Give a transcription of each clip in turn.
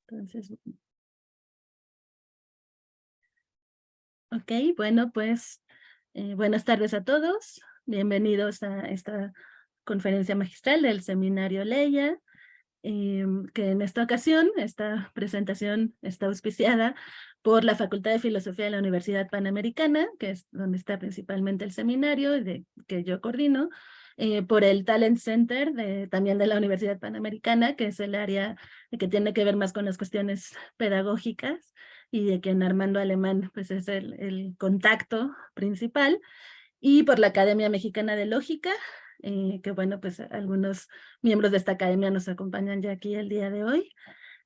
Entonces, ok, bueno, pues buenas tardes a todos. Bienvenidos a esta conferencia magistral del Seminario Leia, que en esta ocasión, esta presentación está auspiciada por la Facultad de Filosofía de la Universidad Panamericana, que es donde está principalmente el seminario que yo coordino, por el Talent Center también de la Universidad Panamericana, que es el área que tiene que ver más con las cuestiones pedagógicas, y de quien Armando Alemán pues, es el contacto principal, y por la Academia Mexicana de Lógica, que bueno, pues algunos miembros de esta academia nos acompañan ya aquí el día de hoy.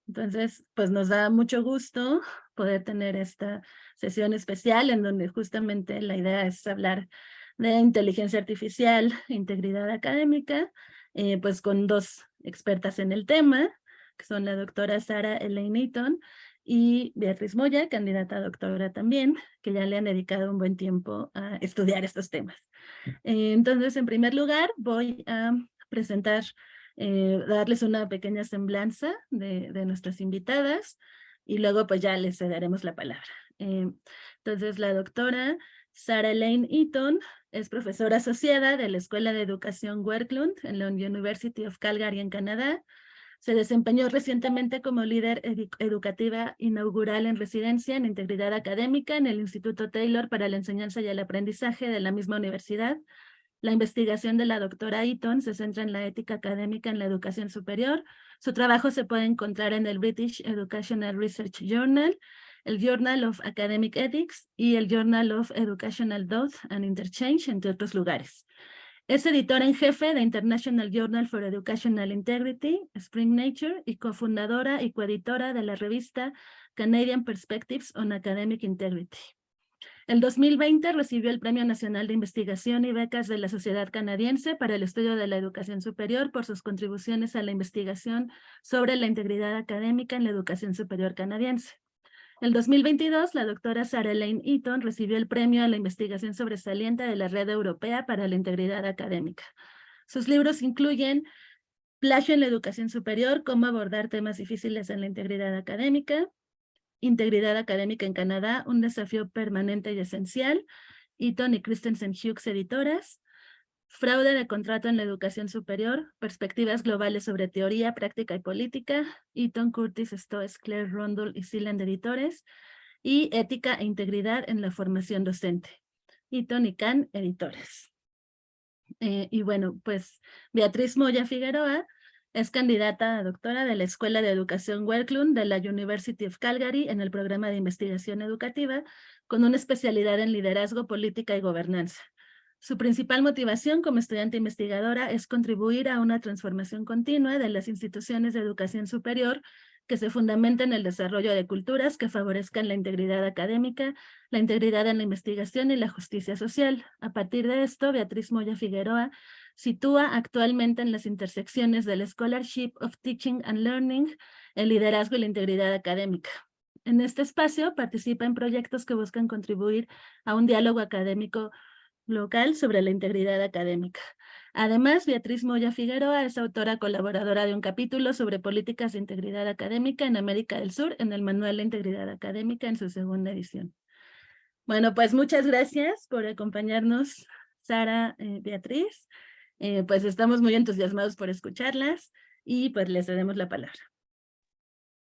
Entonces, pues nos da mucho gusto poder tener esta sesión especial en donde justamente la idea es hablar de inteligencia artificial, integridad académica, pues con dos expertas en el tema, que son la doctora Sarah Elaine Eaton y Beatriz Moya, candidata a doctora también, que ya le han dedicado un buen tiempo a estudiar estos temas. Entonces, en primer lugar, voy a presentar, darles una pequeña semblanza de nuestras invitadas y luego pues ya les cederemos la palabra. Entonces, la doctora Sarah Elaine Eaton es profesora asociada de la Escuela de Educación Werklund en la University of Calgary en Canadá. Se desempeñó recientemente como líder educativa inaugural en residencia en integridad académica en el Instituto Taylor para la Enseñanza y el Aprendizaje de la misma universidad. La investigación de la doctora Eaton se centra en la ética académica en la educación superior. Su trabajo se puede encontrar en el British Educational Research Journal, el Journal of Academic Ethics y el Journal of Educational Thought and Interchange, entre otros lugares. Es editora en jefe de International Journal for Educational Integrity, Spring Nature, y cofundadora y coeditora de la revista Canadian Perspectives on Academic Integrity. En 2020 recibió el Premio Nacional de Investigación y Becas de la Sociedad Canadiense para el Estudio de la Educación Superior por sus contribuciones a la investigación sobre la integridad académica en la educación superior canadiense. En 2022, la doctora Sarah Elaine Eaton recibió el premio a la investigación sobresaliente de la Red Europea para la Integridad Académica. Sus libros incluyen Plagio en la Educación Superior, cómo abordar temas difíciles en la integridad académica, Integridad Académica en Canadá, un desafío permanente y esencial, Eaton y Christensen Hughes editoras, Fraude de contrato en la educación superior, perspectivas globales sobre teoría, práctica y política, Eaton, Curtis, Stoes, Claire Rundle y Sealand editores, y Ética e integridad en la formación docente, Eaton y Kahn editores. Y bueno, pues Beatriz Moya Figueroa es candidata a doctora de la Escuela de Educación Werklund de la University of Calgary en el programa de investigación educativa con una especialidad en liderazgo, política y gobernanza. Su principal motivación como estudiante investigadora es contribuir a una transformación continua de las instituciones de educación superior que se fundamenta en el desarrollo de culturas que favorezcan la integridad académica, la integridad en la investigación y la justicia social. A partir de esto, Beatriz Moya Figueroa sitúa actualmente en las intersecciones del Scholarship of Teaching and Learning, el liderazgo y la integridad académica. En este espacio participa en proyectos que buscan contribuir a un diálogo académico local sobre la integridad académica. Además, Beatriz Moya Figueroa es autora colaboradora de un capítulo sobre políticas de integridad académica en América del Sur en el Manual de Integridad Académica en su segunda edición. Bueno, pues muchas gracias por acompañarnos, Sara, Beatriz. Pues estamos muy entusiasmados por escucharlas y pues les cedemos la palabra.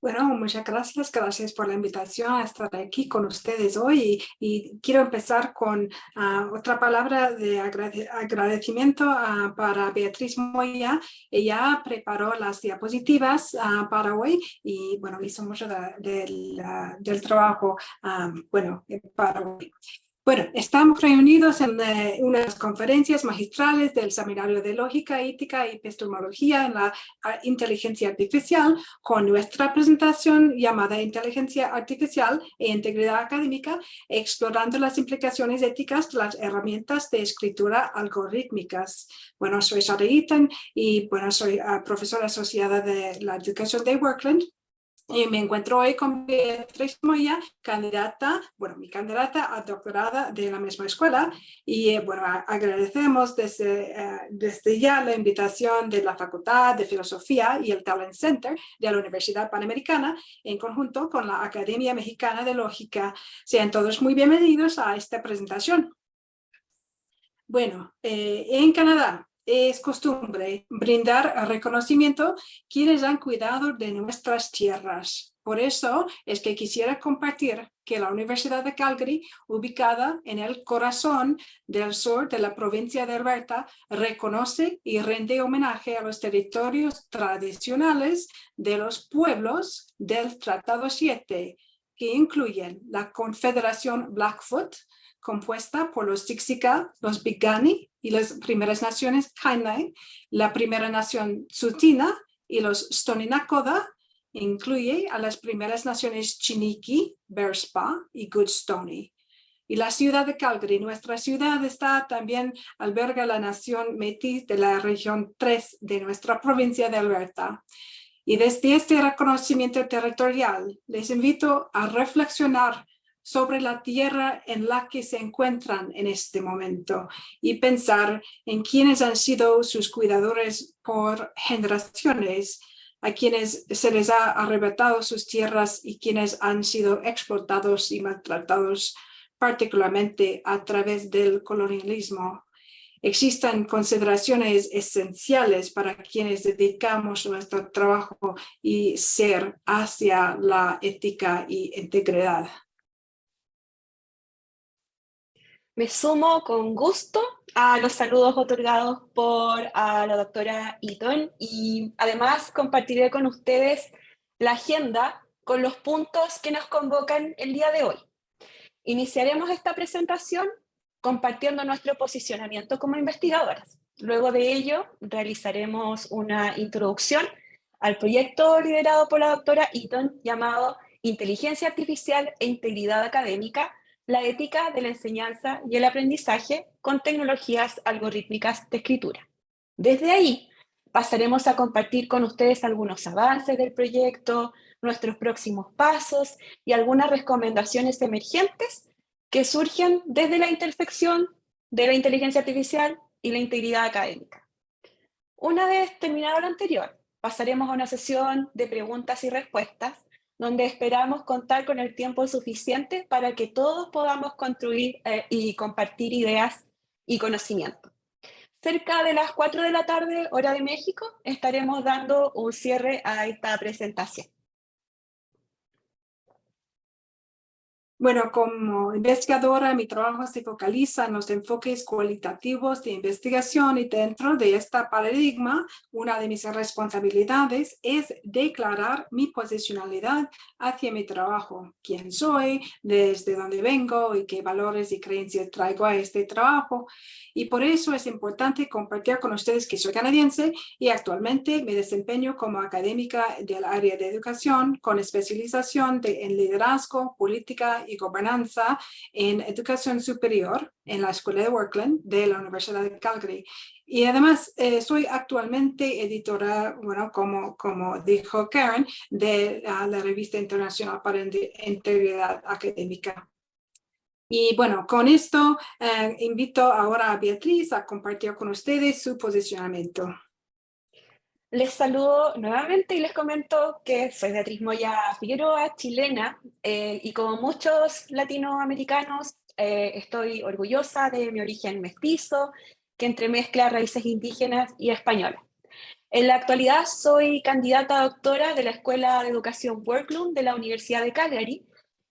Bueno, muchas gracias por la invitación a estar aquí con ustedes hoy y quiero empezar con otra palabra de agradecimiento para Beatriz Moya. Ella preparó las diapositivas para hoy y bueno, hizo mucho del trabajo para hoy. Bueno, estamos reunidos en unas conferencias magistrales del Seminario de Lógica, Ética y Epistemología en la Inteligencia Artificial con nuestra presentación llamada Inteligencia Artificial e Integridad Académica, explorando las implicaciones éticas de las herramientas de escritura algorítmicas. Bueno, soy Sarah Eaton y bueno, soy profesora asociada de la educación de Werklund. Y me encuentro hoy con Beatriz Moya, mi candidata a doctorada de la misma escuela. Y agradecemos desde ya la invitación de la Facultad de Filosofía y el Talent Center de la Universidad Panamericana, en conjunto con la Academia Mexicana de Lógica. Sean todos muy bienvenidos a esta presentación. Bueno, en Canadá es costumbre brindar reconocimiento a quienes han cuidado de nuestras tierras. Por eso es que quisiera compartir que la Universidad de Calgary, ubicada en el corazón del sur de la provincia de Alberta, reconoce y rinde homenaje a los territorios tradicionales de los pueblos del Tratado 7, que incluyen la Confederación Blackfoot, compuesta por los Siksika, los Piikani y las primeras naciones Kainai, la primera nación Tsuut'ina y los Stoney Nakoda, incluye a las primeras naciones Chiniki, Bearspaw y Goodstoney. Y la ciudad de Calgary, nuestra ciudad, también alberga la nación Métis de la región 3 de nuestra provincia de Alberta. Y desde este reconocimiento territorial, les invito a reflexionar sobre la tierra en la que se encuentran en este momento y pensar en quiénes han sido sus cuidadores por generaciones, a quienes se les ha arrebatado sus tierras y quienes han sido explotados y maltratados, particularmente a través del colonialismo. Existan consideraciones esenciales para quienes dedicamos nuestro trabajo y ser hacia la ética y integridad. Me sumo con gusto a los saludos otorgados por la doctora Eaton y además compartiré con ustedes la agenda con los puntos que nos convocan el día de hoy. Iniciaremos esta presentación compartiendo nuestro posicionamiento como investigadoras. Luego de ello, realizaremos una introducción al proyecto liderado por la doctora Eaton llamado Inteligencia Artificial e Integridad Académica, la ética de la enseñanza y el aprendizaje con tecnologías algorítmicas de escritura. Desde ahí, pasaremos a compartir con ustedes algunos avances del proyecto, nuestros próximos pasos y algunas recomendaciones emergentes que surgen desde la intersección de la inteligencia artificial y la integridad académica. Una vez terminado lo anterior, pasaremos a una sesión de preguntas y respuestas donde esperamos contar con el tiempo suficiente para que todos podamos construir y compartir ideas y conocimiento. Cerca de las 4 de la tarde, hora de México, estaremos dando un cierre a esta presentación. Bueno, como investigadora, mi trabajo se focaliza en los enfoques cualitativos de investigación y dentro de este paradigma, una de mis responsabilidades es declarar mi posicionalidad hacia mi trabajo, quién soy, desde dónde vengo y qué valores y creencias traigo a este trabajo. Y por eso es importante compartir con ustedes que soy canadiense y actualmente me desempeño como académica del área de educación con especialización en liderazgo, política y gobernanza en educación superior en la Escuela de Workland de la Universidad de Calgary. Y además soy actualmente editora, como dijo Karen, de la Revista Internacional para Integridad Académica. Y bueno, con esto invito ahora a Beatriz a compartir con ustedes su posicionamiento. Les saludo nuevamente y les comento que soy Beatriz Moya Figueroa, chilena, y como muchos latinoamericanos estoy orgullosa de mi origen mestizo, que entremezcla raíces indígenas y españolas. En la actualidad soy candidata a doctora de la Escuela de Educación Workland de la Universidad de Calgary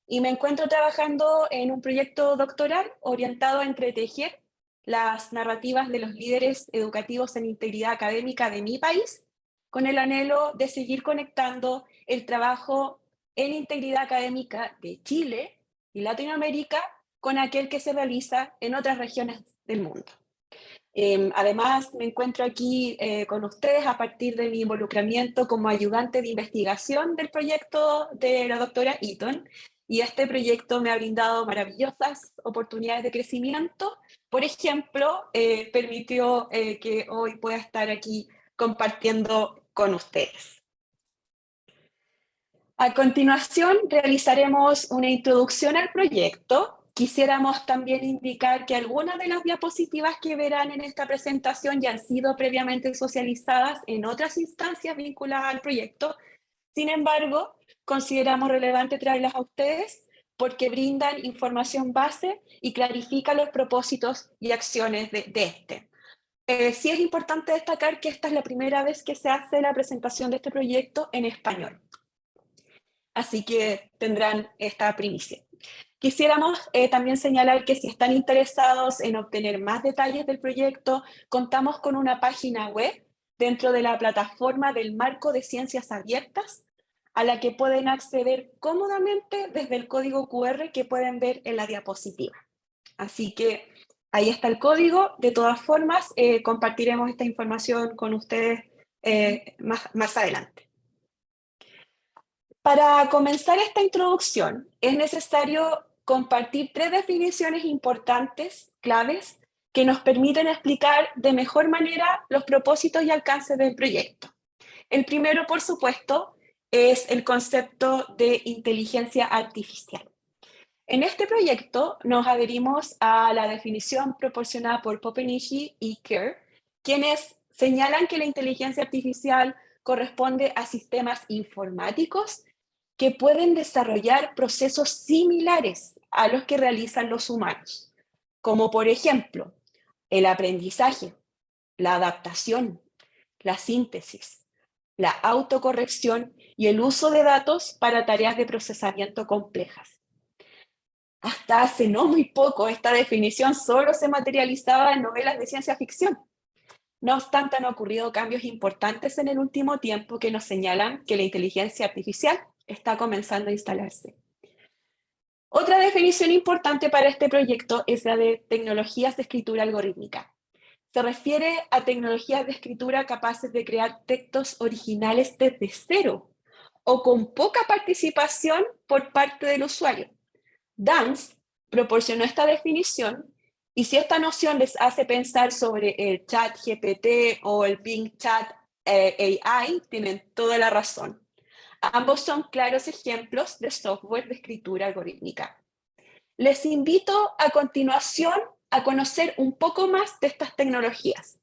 y me encuentro trabajando en un proyecto doctoral orientado a entretejer las narrativas de los líderes educativos en integridad académica de mi país, con el anhelo de seguir conectando el trabajo en integridad académica de Chile y Latinoamérica con aquel que se realiza en otras regiones del mundo. Además, me encuentro aquí con ustedes a partir de mi involucramiento como ayudante de investigación del proyecto de la doctora Eaton, y este proyecto me ha brindado maravillosas oportunidades de crecimiento. Por ejemplo, permitió que hoy pueda estar aquí compartiendo con ustedes. A continuación, realizaremos una introducción al proyecto. Quisiéramos también indicar que algunas de las diapositivas que verán en esta presentación ya han sido previamente socializadas en otras instancias vinculadas al proyecto. Sin embargo, consideramos relevante traerlas a ustedes porque brindan información base y clarifican los propósitos y acciones de este. Sí es importante destacar que esta es la primera vez que se hace la presentación de este proyecto en español. Así que tendrán esta primicia. Quisiéramos también señalar que si están interesados en obtener más detalles del proyecto, contamos con una página web dentro de la plataforma del Marco de Ciencias Abiertas, a la que pueden acceder cómodamente desde el código QR que pueden ver en la diapositiva. Así que ahí está el código. De todas formas, compartiremos esta información con ustedes más adelante. Para comenzar esta introducción, es necesario compartir 3 definiciones importantes, claves, que nos permiten explicar de mejor manera los propósitos y alcances del proyecto. El primero, por supuesto, es el concepto de inteligencia artificial. En este proyecto nos adherimos a la definición proporcionada por Popenichi y Kerr, quienes señalan que la inteligencia artificial corresponde a sistemas informáticos que pueden desarrollar procesos similares a los que realizan los humanos, como por ejemplo el aprendizaje, la adaptación, la síntesis, la autocorrección y el uso de datos para tareas de procesamiento complejas. Hasta hace no muy poco, esta definición solo se materializaba en novelas de ciencia ficción. No obstante, han ocurrido cambios importantes en el último tiempo que nos señalan que la inteligencia artificial está comenzando a instalarse. Otra definición importante para este proyecto es la de tecnologías de escritura algorítmica. Se refiere a tecnologías de escritura capaces de crear textos originales desde cero o con poca participación por parte del usuario. Dance proporcionó esta definición, y si esta noción les hace pensar sobre el chat GPT o el Bing Chat AI, tienen toda la razón. Ambos son claros ejemplos de software de escritura algorítmica. Les invito a continuación a conocer un poco más de estas tecnologías.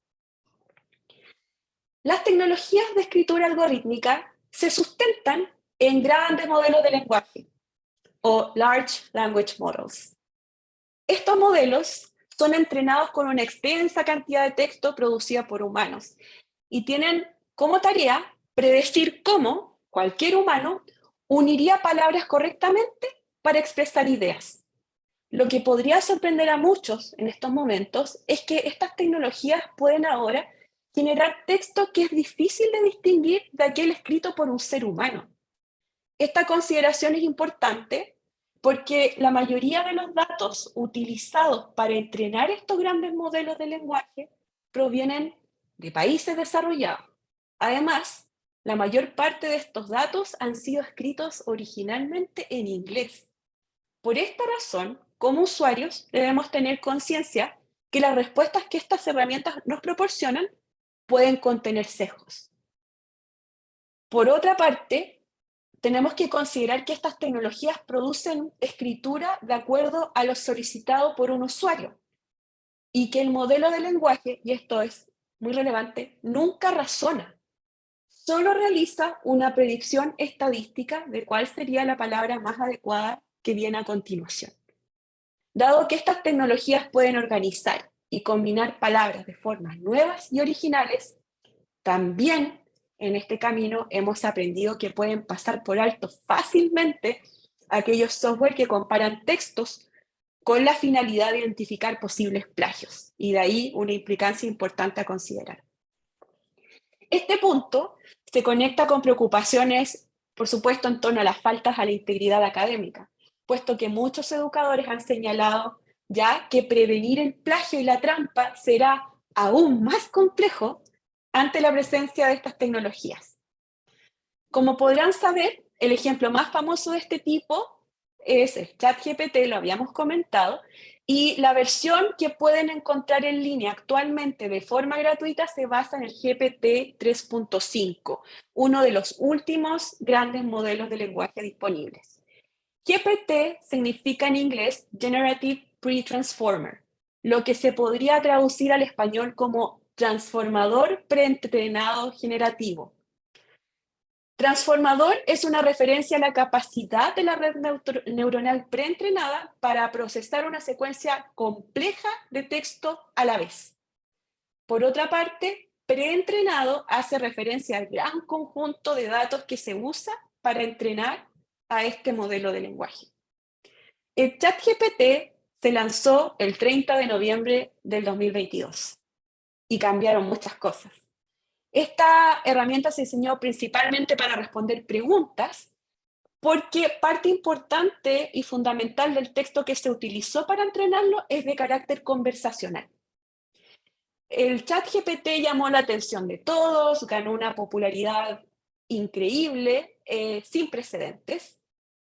Las tecnologías de escritura algorítmica se sustentan en grandes modelos de lenguaje, o Large Language Models. Estos modelos son entrenados con una extensa cantidad de texto producida por humanos y tienen como tarea predecir cómo cualquier humano uniría palabras correctamente para expresar ideas. Lo que podría sorprender a muchos en estos momentos es que estas tecnologías pueden ahora generar texto que es difícil de distinguir de aquel escrito por un ser humano. Esta consideración es importante porque la mayoría de los datos utilizados para entrenar estos grandes modelos de lenguaje provienen de países desarrollados. Además, la mayor parte de estos datos han sido escritos originalmente en inglés. Por esta razón, como usuarios, debemos tener conciencia que las respuestas que estas herramientas nos proporcionan pueden contener sesgos. Por otra parte, tenemos que considerar que estas tecnologías producen escritura de acuerdo a lo solicitado por un usuario y que el modelo de lenguaje, y esto es muy relevante, nunca razona, solo realiza una predicción estadística de cuál sería la palabra más adecuada que viene a continuación. Dado que estas tecnologías pueden organizar y combinar palabras de formas nuevas y originales, también en este camino hemos aprendido que pueden pasar por alto fácilmente aquellos software que comparan textos con la finalidad de identificar posibles plagios, y de ahí una implicancia importante a considerar. Este punto se conecta con preocupaciones, por supuesto, en torno a las faltas a la integridad académica, puesto que muchos educadores han señalado ya que prevenir el plagio y la trampa será aún más complejo ante la presencia de estas tecnologías. Como podrán saber, el ejemplo más famoso de este tipo es el ChatGPT, lo habíamos comentado, Y la versión que pueden encontrar en línea actualmente de forma gratuita se basa en el GPT 3.5, uno de los últimos grandes modelos de lenguaje disponibles. GPT significa en inglés Generative Pre-Transformer, lo que se podría traducir al español como transformador preentrenado generativo. Transformador es una referencia a la capacidad de la red neuronal preentrenada para procesar una secuencia compleja de texto a la vez. Por otra parte, preentrenado hace referencia al gran conjunto de datos que se usa para entrenar a este modelo de lenguaje. El ChatGPT se lanzó el 30 de noviembre del 2022 y cambiaron muchas cosas. Esta herramienta se diseñó principalmente para responder preguntas, porque parte importante y fundamental del texto que se utilizó para entrenarlo es de carácter conversacional. El ChatGPT llamó la atención de todos, ganó una popularidad increíble, sin precedentes.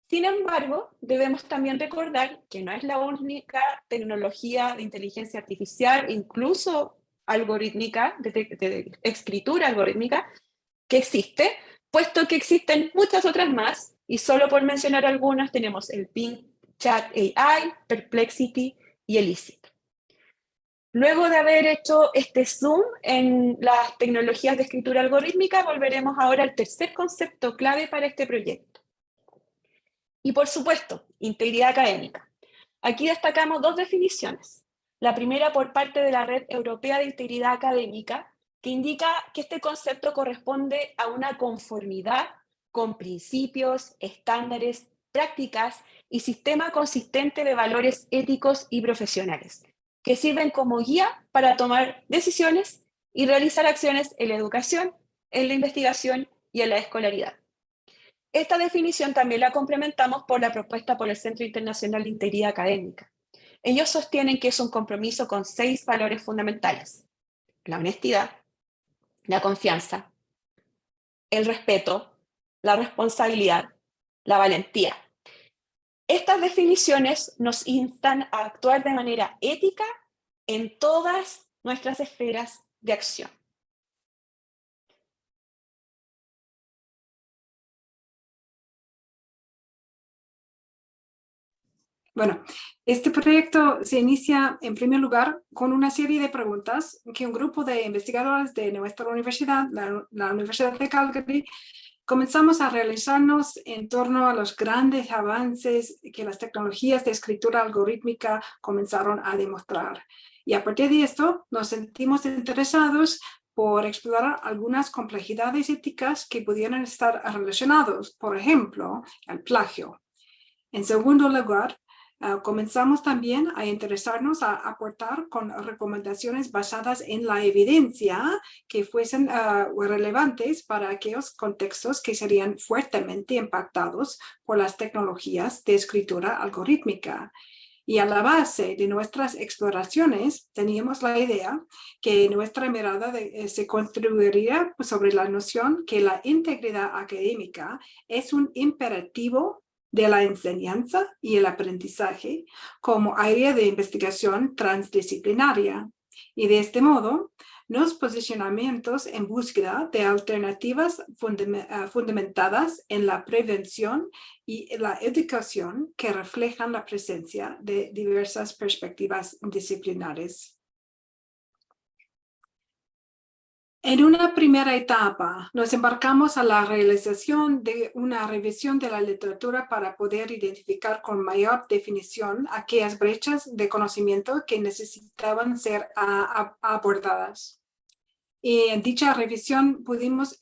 Sin embargo, debemos también recordar que no es la única tecnología de inteligencia artificial, incluso algorítmica, de escritura algorítmica, que existe, puesto que existen muchas otras más, y solo por mencionar algunas tenemos el Bing Chat AI, Perplexity y Elicit. Luego de haber hecho este zoom en las tecnologías de escritura algorítmica, volveremos ahora al tercer concepto clave para este proyecto. Y por supuesto, integridad académica. Aquí destacamos dos definiciones. La primera por parte de la Red Europea de Integridad Académica, que indica que este concepto corresponde a una conformidad con principios, estándares, prácticas y sistema consistente de valores éticos y profesionales, que sirven como guía para tomar decisiones y realizar acciones en la educación, en la investigación y en la escolaridad. Esta definición también la complementamos por la propuesta por el Centro Internacional de Integridad Académica. Ellos sostienen que es un compromiso con 6 valores fundamentales: la honestidad, la confianza, el respeto, la responsabilidad, la valentía. Estas definiciones nos instan a actuar de manera ética en todas nuestras esferas de acción. Bueno, este proyecto se inicia en primer lugar con una serie de preguntas que un grupo de investigadores de nuestra universidad, la Universidad de Calgary, comenzamos a realizarnos en torno a los grandes avances que las tecnologías de escritura algorítmica comenzaron a demostrar. Y a partir de esto nos sentimos interesados por explorar algunas complejidades éticas que pudieran estar relacionados, por ejemplo, el plagio. En segundo lugar, comenzamos también a interesarnos a aportar con recomendaciones basadas en la evidencia que fuesen relevantes para aquellos contextos que serían fuertemente impactados por las tecnologías de escritura algorítmica. Y a la base de nuestras exploraciones teníamos la idea que nuestra mirada se construiría sobre la noción que la integridad académica es un imperativo de la enseñanza y el aprendizaje como área de investigación transdisciplinaria. Y de este modo, nos posicionamientos en búsqueda de alternativas fundamentadas en la prevención y la educación que reflejan la presencia de diversas perspectivas disciplinares. En una primera etapa, nos embarcamos a la realización de una revisión de la literatura para poder identificar con mayor definición aquellas brechas de conocimiento que necesitaban ser abordadas. Y en dicha revisión pudimos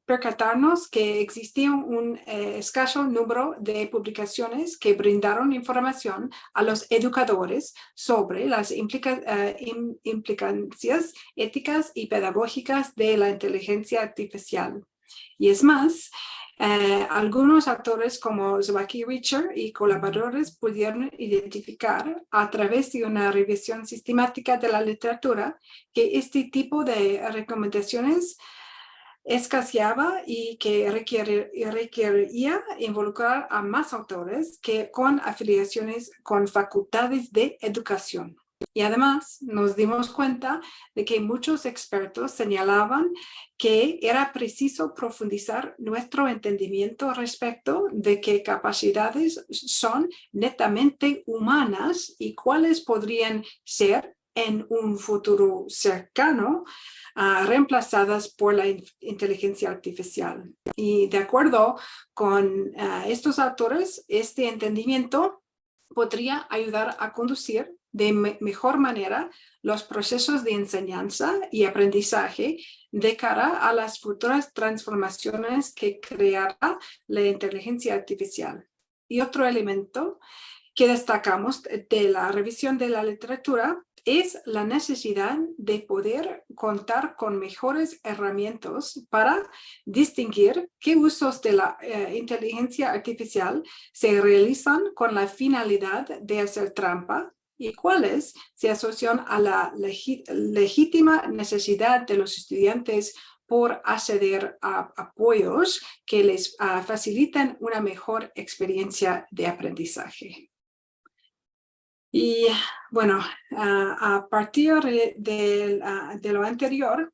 percatarnos que existía un escaso número de publicaciones que brindaron información a los educadores sobre las implicancias éticas y pedagógicas de la inteligencia artificial. Y es más, algunos autores como Zwaki Richer y colaboradores pudieron identificar a través de una revisión sistemática de la literatura que este tipo de recomendaciones escaseaba y que requería involucrar a más autores que con afiliaciones con facultades de educación. Y además nos dimos cuenta de que muchos expertos señalaban que era preciso profundizar nuestro entendimiento respecto de qué capacidades son netamente humanas y cuáles podrían ser en un futuro cercano reemplazadas por la inteligencia artificial. Y de acuerdo con estos autores, este entendimiento podría ayudar a conducir de mejor manera los procesos de enseñanza y aprendizaje de cara a las futuras transformaciones que creará la inteligencia artificial. Y otro elemento que destacamos de la revisión de la literatura es la necesidad de poder contar con mejores herramientas para distinguir qué usos de la inteligencia artificial se realizan con la finalidad de hacer trampa y cuáles se asocian a la legítima necesidad de los estudiantes por acceder a apoyos que les facilitan una mejor experiencia de aprendizaje. Y bueno, a partir de lo anterior,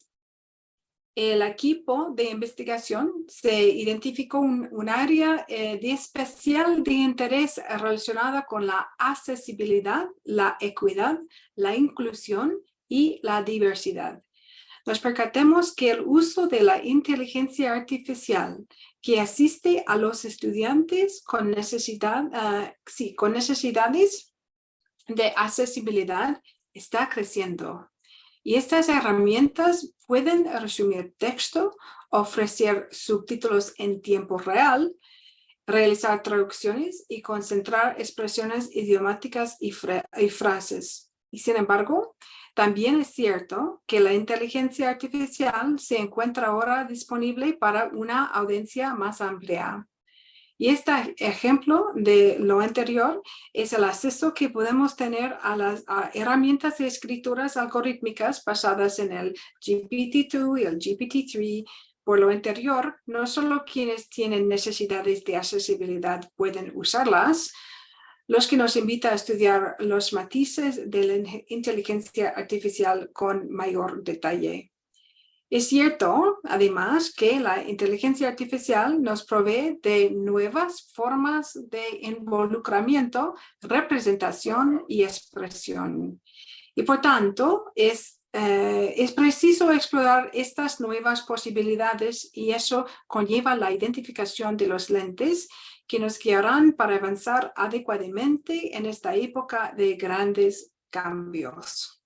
el equipo de investigación se identificó un área de especial de interés relacionada con la accesibilidad, la equidad, la inclusión y la diversidad. Nos percatamos que el uso de la inteligencia artificial que asiste a los estudiantes con necesidades de accesibilidad está creciendo. Y estas herramientas pueden resumir texto, ofrecer subtítulos en tiempo real, realizar traducciones y concentrar expresiones idiomáticas y frases. Y sin embargo, también es cierto que la inteligencia artificial se encuentra ahora disponible para una audiencia más amplia. Y este ejemplo de lo anterior es el acceso que podemos tener a las herramientas de escrituras algorítmicas basadas en el GPT-2 y el GPT-3. Por lo anterior, no solo quienes tienen necesidades de accesibilidad pueden usarlas, los que nos invita a estudiar los matices de la inteligencia artificial con mayor detalle. Es cierto, además, que la inteligencia artificial nos provee de nuevas formas de involucramiento, representación y expresión. Y por tanto, es preciso explorar estas nuevas posibilidades y eso conlleva la identificación de los lentes que nos guiarán para avanzar adecuadamente en esta época de grandes cambios.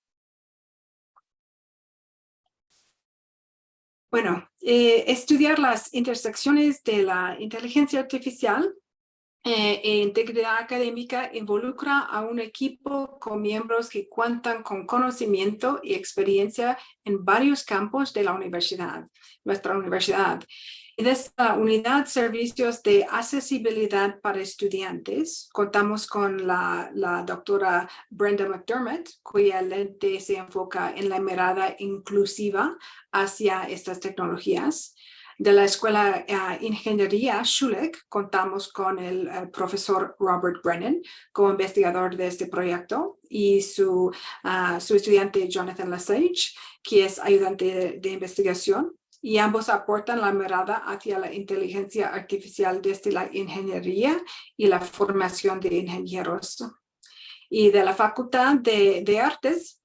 Bueno, estudiar las intersecciones de la inteligencia artificial e integridad académica involucra a un equipo con miembros que cuentan con conocimiento y experiencia en varios campos de la universidad, nuestra universidad. En esta unidad Servicios de Accesibilidad para Estudiantes, contamos con la doctora Brenda McDermott, cuya lente se enfoca en la mirada inclusiva hacia estas tecnologías. De la Escuela Ingeniería Schulich, contamos con el profesor Robert Brennan como investigador de este proyecto y su estudiante Jonathan Lesage, que es ayudante de investigación. Y ambos aportan la mirada hacia la inteligencia artificial desde la ingeniería y la formación de ingenieros. Y de la Facultad de Artes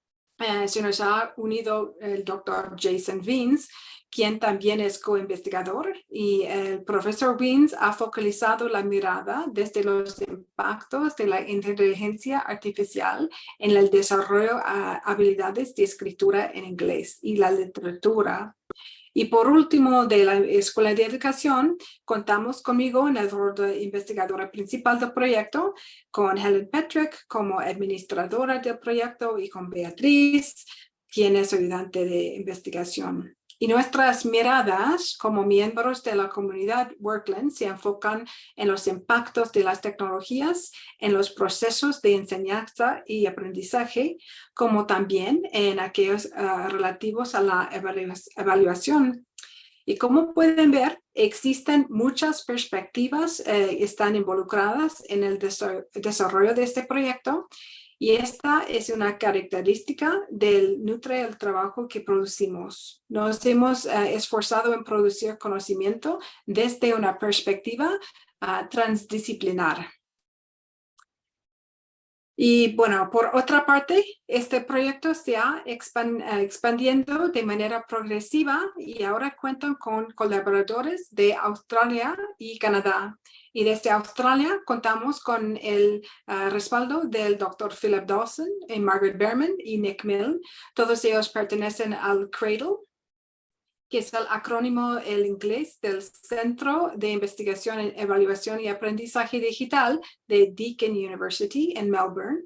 se nos ha unido el doctor Jason Wiens, quien también es co-investigador, y el profesor Wiens ha focalizado la mirada desde los impactos de la inteligencia artificial en el desarrollo de habilidades de escritura en inglés y la literatura. Y por último, de la Escuela de Educación, contamos conmigo en el rol de investigadora principal del proyecto, con Helen Petrick como administradora del proyecto y con Beatriz, quien es ayudante de investigación. Y nuestras miradas como miembros de la comunidad Workland se enfocan en los impactos de las tecnologías, en los procesos de enseñanza y aprendizaje, como también en aquellos relativos a la evaluación. Y como pueden ver, existen muchas perspectivas están involucradas en el desarrollo de este proyecto. Y esta es una característica del Nutre el trabajo que producimos. Nos hemos esforzado en producir conocimiento desde una perspectiva transdisciplinar. Y bueno, por otra parte, este proyecto se ha expandiendo de manera progresiva y ahora cuentan con colaboradores de Australia y Canadá. Y desde Australia contamos con el respaldo del Dr. Philip Dawson, Margaret Behrman y Nick Milne. Todos ellos pertenecen al CRADLE, que es el acrónimo en inglés del Centro de Investigación en Evaluación y Aprendizaje Digital de Deakin University en Melbourne.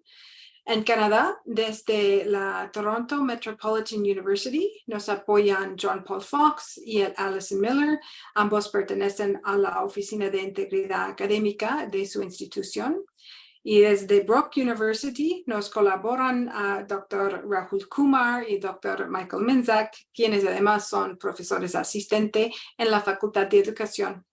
En Canadá, desde la Toronto Metropolitan University, nos apoyan John Paul Fox y el Alison Miller. Ambos pertenecen a la Oficina de Integridad Académica de su institución. Y desde Brock University nos colaboran a Dr. Rahul Kumar y Dr. Michael Minzak, quienes además son profesores asistentes en la Facultad de Educación.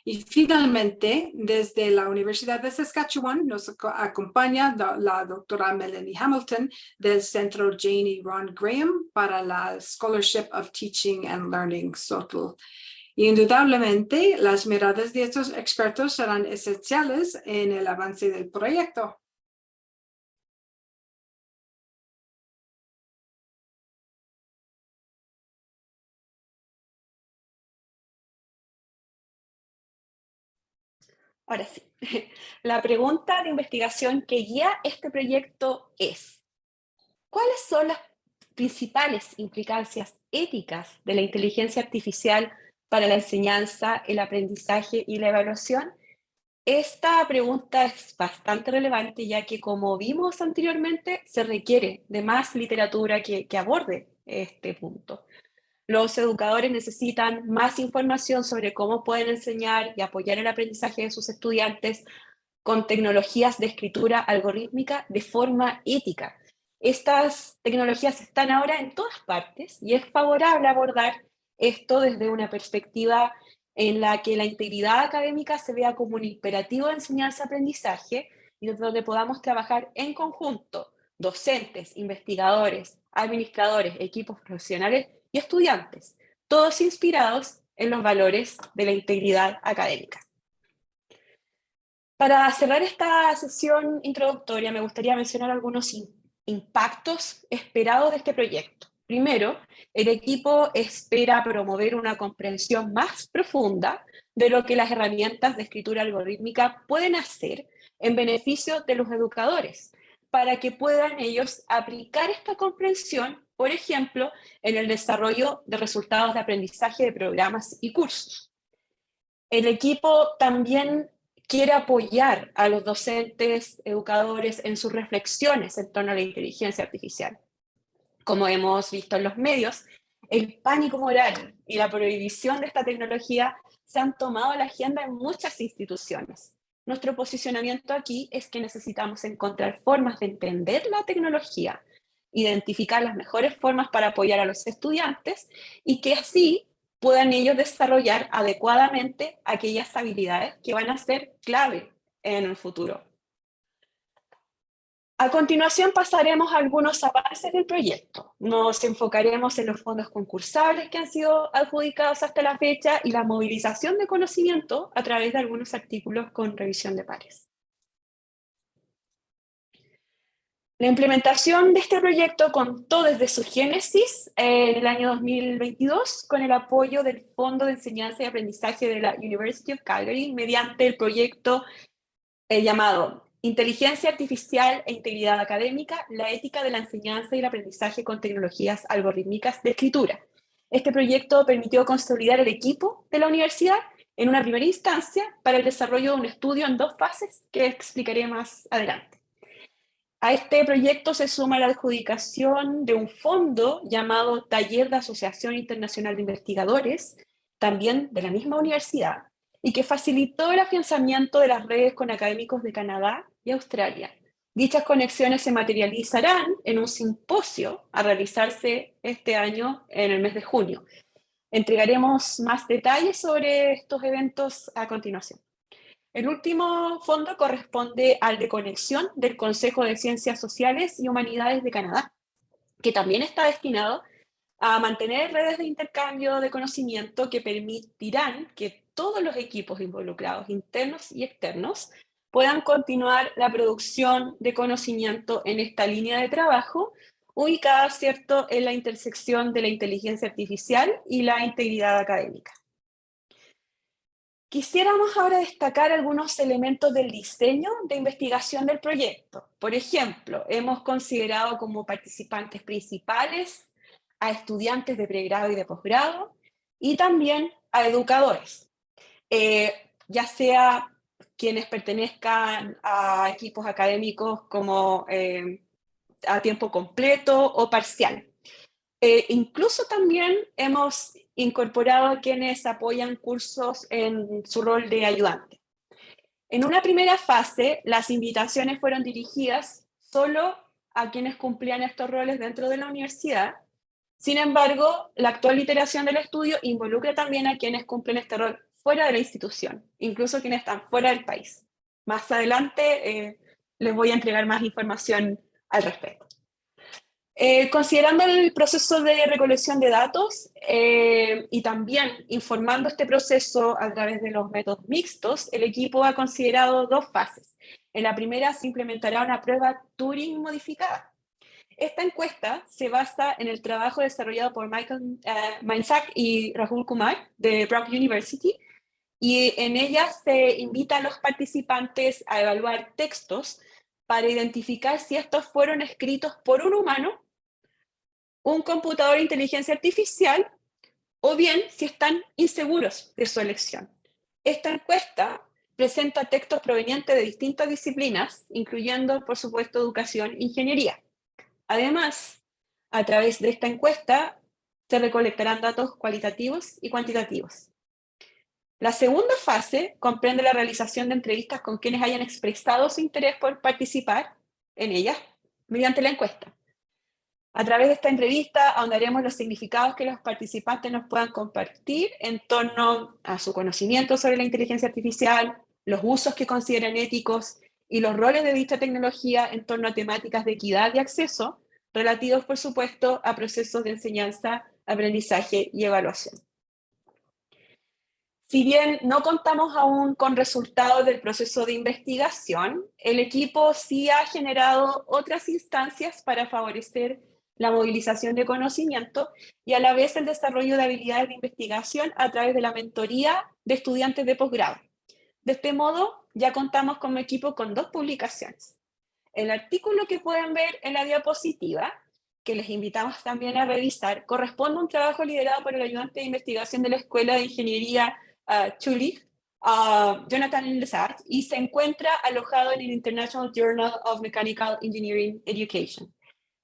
Y finalmente, desde la Universidad de Saskatchewan nos acompaña la doctora Melanie Hamilton del Centro Jane y Ron Graham para la Scholarship of Teaching and Learning SOTL. Indudablemente, las miradas de estos expertos serán esenciales en el avance del proyecto. Ahora sí, la pregunta de investigación que guía este proyecto es: ¿cuáles son las principales implicancias éticas de la inteligencia artificial para la enseñanza, el aprendizaje y la evaluación? Esta pregunta es bastante relevante, ya que, como vimos anteriormente, se requiere de más literatura que aborde este punto. Los educadores necesitan más información sobre cómo pueden enseñar y apoyar el aprendizaje de sus estudiantes con tecnologías de escritura algorítmica de forma ética. Estas tecnologías están ahora en todas partes y es favorable abordar esto desde una perspectiva en la que la integridad académica se vea como un imperativo de enseñanza-aprendizaje y donde podamos trabajar en conjunto, docentes, investigadores, administradores, equipos profesionales y estudiantes, todos inspirados en los valores de la integridad académica. Para cerrar esta sesión introductoria, me gustaría mencionar algunos impactos esperados de este proyecto. Primero, el equipo espera promover una comprensión más profunda de lo que las herramientas de escritura algorítmica pueden hacer en beneficio de los educadores, para que puedan ellos aplicar esta comprensión, por ejemplo, en el desarrollo de resultados de aprendizaje de programas y cursos. El equipo también quiere apoyar a los docentes, educadores en sus reflexiones en torno a la inteligencia artificial. Como hemos visto en los medios, el pánico moral y la prohibición de esta tecnología se han tomado a la agenda en muchas instituciones. Nuestro posicionamiento aquí es que necesitamos encontrar formas de entender la tecnología, identificar las mejores formas para apoyar a los estudiantes y que así puedan ellos desarrollar adecuadamente aquellas habilidades que van a ser clave en el futuro. A continuación pasaremos a algunos avances del proyecto. Nos enfocaremos en los fondos concursables que han sido adjudicados hasta la fecha y la movilización de conocimiento a través de algunos artículos con revisión de pares. La implementación de este proyecto contó desde su génesis en el año 2022 con el apoyo del Fondo de Enseñanza y Aprendizaje de la University of Calgary mediante el proyecto llamado Inteligencia Artificial e Integridad Académica, la ética de la enseñanza y el aprendizaje con tecnologías algorítmicas de escritura. Este proyecto permitió consolidar el equipo de la universidad en una primera instancia para el desarrollo de un estudio en 2 fases que explicaré más adelante. A este proyecto se suma la adjudicación de un fondo llamado Taller de Asociación Internacional de Investigadores, también de la misma universidad, y que facilitó el afianzamiento de las redes con académicos de Canadá y Australia. Dichas conexiones se materializarán en un simposio a realizarse este año en el mes de junio. Entregaremos más detalles sobre estos eventos a continuación. El último fondo corresponde al de conexión del Consejo de Ciencias Sociales y Humanidades de Canadá, que también está destinado a mantener redes de intercambio de conocimiento que permitirán que todos los equipos involucrados, internos y externos, puedan continuar la producción de conocimiento en esta línea de trabajo, ubicada, ¿cierto?, en la intersección de la inteligencia artificial y la integridad académica. Quisiéramos ahora destacar algunos elementos del diseño de investigación del proyecto. Por ejemplo, hemos considerado como participantes principales a estudiantes de pregrado y de posgrado, y también a educadores, ya sea quienes pertenezcan a equipos académicos como a tiempo completo o parcial. Incluso también hemos incorporado a quienes apoyan cursos en su rol de ayudante. En una primera fase, las invitaciones fueron dirigidas solo a quienes cumplían estos roles dentro de la universidad. Sin embargo, la actual iteración del estudio involucra también a quienes cumplen este rol fuera de la institución, incluso quienes están fuera del país. Más adelante les voy a entregar más información al respecto. Considerando el proceso de recolección de datos y también informando este proceso a través de los métodos mixtos, el equipo ha considerado dos fases. En la primera se implementará una prueba Turing modificada. Esta encuesta se basa en el trabajo desarrollado por Michael Mainsack y Rahul Kumar de Brock University, y en ella se invita a los participantes a evaluar textos para identificar si estos fueron escritos por un humano, un computador de inteligencia artificial, o bien si están inseguros de su elección. Esta encuesta presenta textos provenientes de distintas disciplinas, incluyendo, por supuesto, educación e ingeniería. Además, a través de esta encuesta se recolectarán datos cualitativos y cuantitativos. La segunda fase comprende la realización de entrevistas con quienes hayan expresado su interés por participar en ellas mediante la encuesta. A través de esta entrevista ahondaremos los significados que los participantes nos puedan compartir en torno a su conocimiento sobre la inteligencia artificial, los usos que consideren éticos y los roles de dicha tecnología en torno a temáticas de equidad y acceso, relativos, por supuesto, a procesos de enseñanza, aprendizaje y evaluación. Si bien no contamos aún con resultados del proceso de investigación, el equipo sí ha generado otras instancias para favorecer la movilización de conocimiento y a la vez el desarrollo de habilidades de investigación a través de la mentoría de estudiantes de posgrado. De este modo, ya contamos como equipo con 2 publicaciones. El artículo que pueden ver en la diapositiva, que les invitamos también a revisar, corresponde a un trabajo liderado por el ayudante de investigación de la Escuela de Ingeniería Chulich, Jonathan Lesart, y se encuentra alojado en el International Journal of Mechanical Engineering Education.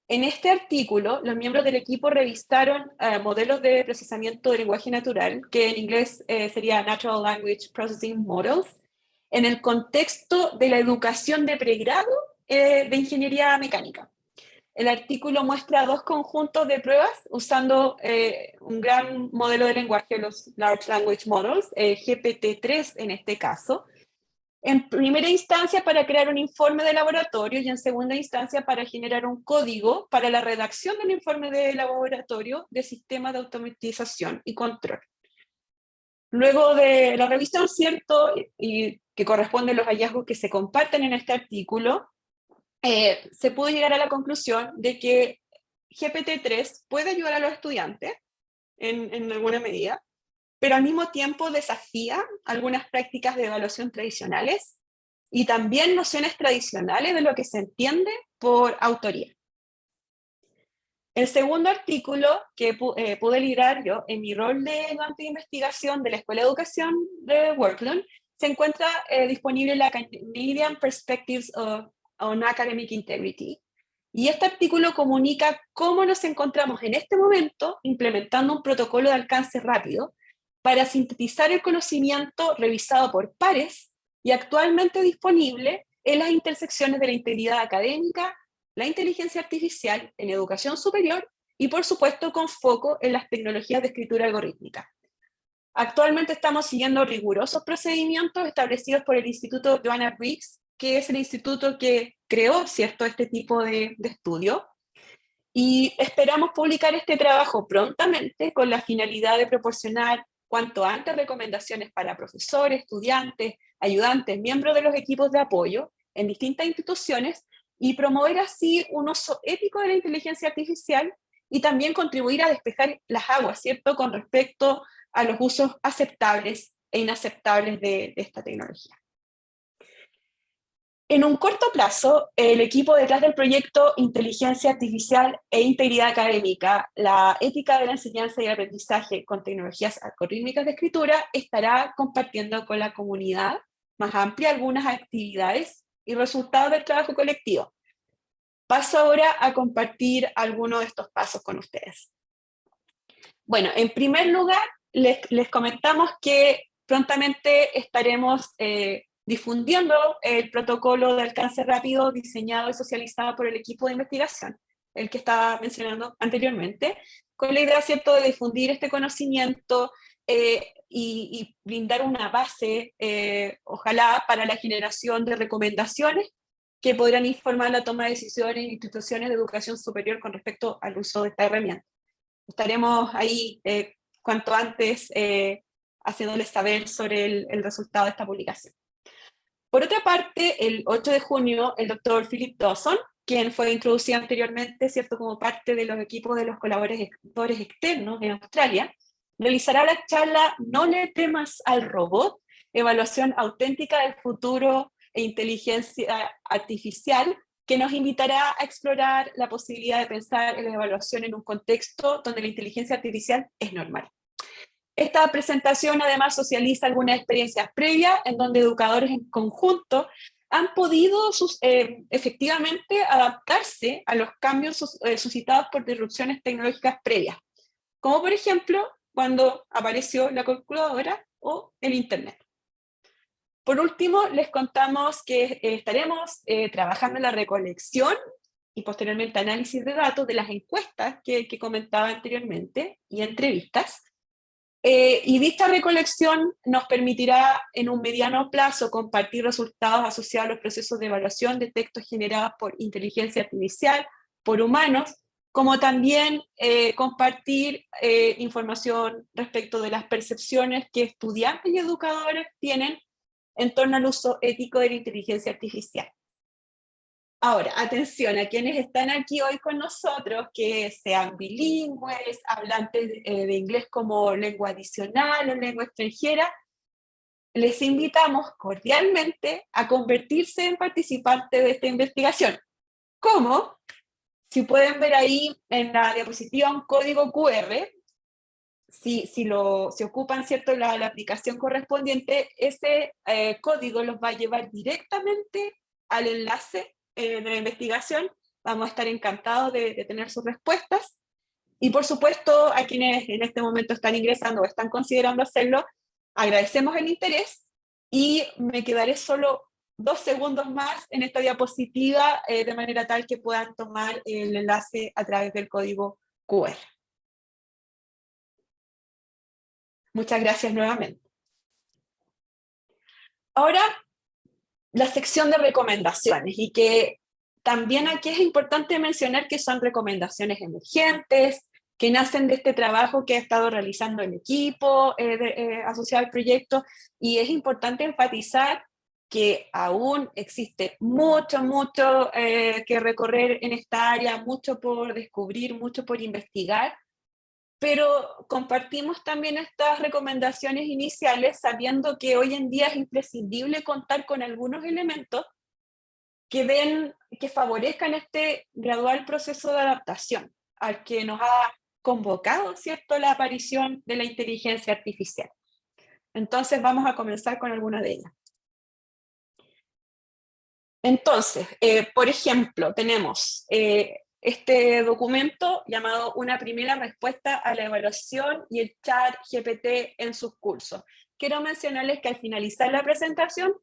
En este artículo, los miembros del equipo revisaron modelos de procesamiento de lenguaje natural, que en inglés sería Natural Language Processing Models, en el contexto de la educación de pregrado de ingeniería mecánica. El artículo muestra 2 conjuntos de pruebas usando un gran modelo de lenguaje, los Large Language Models, GPT-3 en este caso, en primera instancia para crear un informe de laboratorio y en segunda instancia para generar un código para la redacción del informe de laboratorio de sistemas de automatización y control. Luego de la revisión, ¿cierto?, y que corresponden los hallazgos que se comparten en este artículo, se pudo llegar a la conclusión de que GPT-3 puede ayudar a los estudiantes en alguna medida, pero al mismo tiempo desafía algunas prácticas de evaluación tradicionales y también nociones tradicionales de lo que se entiende por autoría. El segundo artículo que pude liderar yo en mi rol de ayudante de investigación de la Escuela de Educación de Worklund se encuentra disponible en la Canadian Perspectives on Academic Integrity. Y este artículo comunica cómo nos encontramos en este momento implementando un protocolo de alcance rápido para sintetizar el conocimiento revisado por pares y actualmente disponible en las intersecciones de la integridad académica, la inteligencia artificial en educación superior y por supuesto con foco en las tecnologías de escritura algorítmica. Actualmente estamos siguiendo rigurosos procedimientos establecidos por el Instituto Joanna Briggs, que es el instituto que creó, ¿cierto?, este tipo de estudio, y esperamos publicar este trabajo prontamente con la finalidad de proporcionar cuanto antes recomendaciones para profesores, estudiantes, ayudantes, miembros de los equipos de apoyo en distintas instituciones y promover así un uso ético de la inteligencia artificial y también contribuir a despejar las aguas, ¿cierto?, con respecto a los usos aceptables e inaceptables de esta tecnología. En un corto plazo, el equipo detrás del proyecto Inteligencia Artificial e Integridad Académica, la ética de la enseñanza y el aprendizaje con tecnologías algorítmicas de escritura, estará compartiendo con la comunidad más amplia algunas actividades y resultados del trabajo colectivo. Paso ahora a compartir algunos de estos pasos con ustedes. Bueno, en primer lugar, les comentamos que prontamente estaremos difundiendo el protocolo de alcance rápido diseñado y socializado por el equipo de investigación, el que estaba mencionando anteriormente, con la idea, ¿cierto?, de difundir este conocimiento y brindar una base, ojalá, para la generación de recomendaciones que podrán informar la toma de decisiones en instituciones de educación superior con respecto al uso de esta herramienta. Estaremos ahí cuanto antes haciéndoles saber sobre el resultado de esta publicación. Por otra parte, el 8 de junio, el doctor Philip Dawson, quien fue introducido anteriormente, ¿cierto?, como parte de los equipos de los colaboradores externos en Australia, realizará la charla No le temas al robot, evaluación auténtica del futuro e inteligencia artificial, que nos invitará a explorar la posibilidad de pensar en la evaluación en un contexto donde la inteligencia artificial es normal. Esta presentación además socializa algunas experiencias previas en donde educadores en conjunto han podido efectivamente adaptarse a los cambios suscitados por disrupciones tecnológicas previas, como por ejemplo cuando apareció la calculadora o el Internet. Por último, les contamos que estaremos trabajando en la recolección y posteriormente análisis de datos de las encuestas que comentaba anteriormente y entrevistas. Y dicha recolección nos permitirá en un mediano plazo compartir resultados asociados a los procesos de evaluación de textos generados por inteligencia artificial, por humanos, como también compartir información respecto de las percepciones que estudiantes y educadores tienen en torno al uso ético de la inteligencia artificial. Ahora, atención a quienes están aquí hoy con nosotros, que sean bilingües, hablantes de inglés como lengua adicional o lengua extranjera, les invitamos cordialmente a convertirse en participantes de esta investigación. ¿Cómo? Si pueden ver ahí en la diapositiva un código QR, si ocupan, ¿cierto?, la aplicación correspondiente, ese código los va a llevar directamente al enlace de la investigación. Vamos a estar encantados de tener sus respuestas. Y por supuesto, a quienes en este momento están ingresando o están considerando hacerlo, agradecemos el interés y me quedaré solo 2 segundos más en esta diapositiva de manera tal que puedan tomar el enlace a través del código QR. Muchas gracias nuevamente. Ahora, la sección de recomendaciones, y que también aquí es importante mencionar que son recomendaciones emergentes, que nacen de este trabajo que ha estado realizando el equipo asociado al proyecto, y es importante enfatizar que aún existe mucho que recorrer en esta área, mucho por descubrir, mucho por investigar, pero compartimos también estas recomendaciones iniciales sabiendo que hoy en día es imprescindible contar con algunos elementos que favorezcan este gradual proceso de adaptación al que nos ha convocado, ¿cierto?, la aparición de la inteligencia artificial. Entonces vamos a comenzar con alguna de ellas. Entonces, por ejemplo, tenemos este documento llamado Una primera respuesta a la evaluación y el chat GPT en sus cursos. Quiero mencionarles que al finalizar la presentación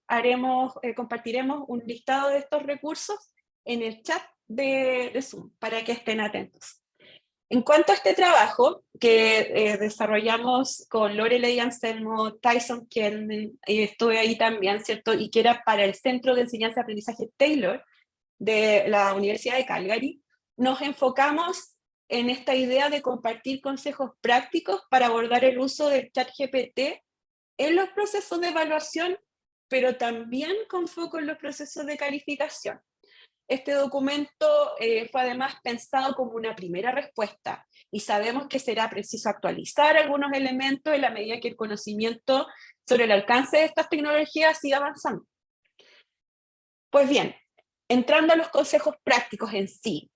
compartiremos un listado de estos recursos en el chat de Zoom para que estén atentos. En cuanto a este trabajo que desarrollamos con Lorelei Anselmo, Tyson Kelman, estuve ahí también, ¿cierto? Y que era para el Centro de Enseñanza y Aprendizaje Taylor de la Universidad de Calgary, nos enfocamos en esta idea de compartir consejos prácticos para abordar el uso del ChatGPT en los procesos de evaluación, pero también con foco en los procesos de calificación. Este documento fue además pensado como una primera respuesta y sabemos que será preciso actualizar algunos elementos en la medida que el conocimiento sobre el alcance de estas tecnologías siga avanzando. Pues bien, entrando a los consejos prácticos en sí,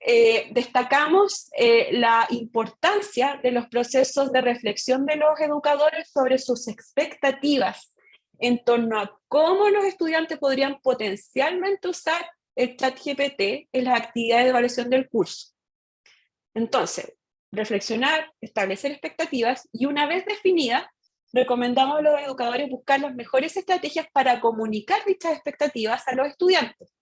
destacamos la importancia de los procesos de reflexión de los educadores sobre sus expectativas en torno a cómo los estudiantes podrían potencialmente usar el ChatGPT en las actividades de evaluación del curso. Entonces, reflexionar, establecer expectativas y una vez definidas, recomendamos a los educadores buscar las mejores estrategias para comunicar dichas expectativas a los estudiantes.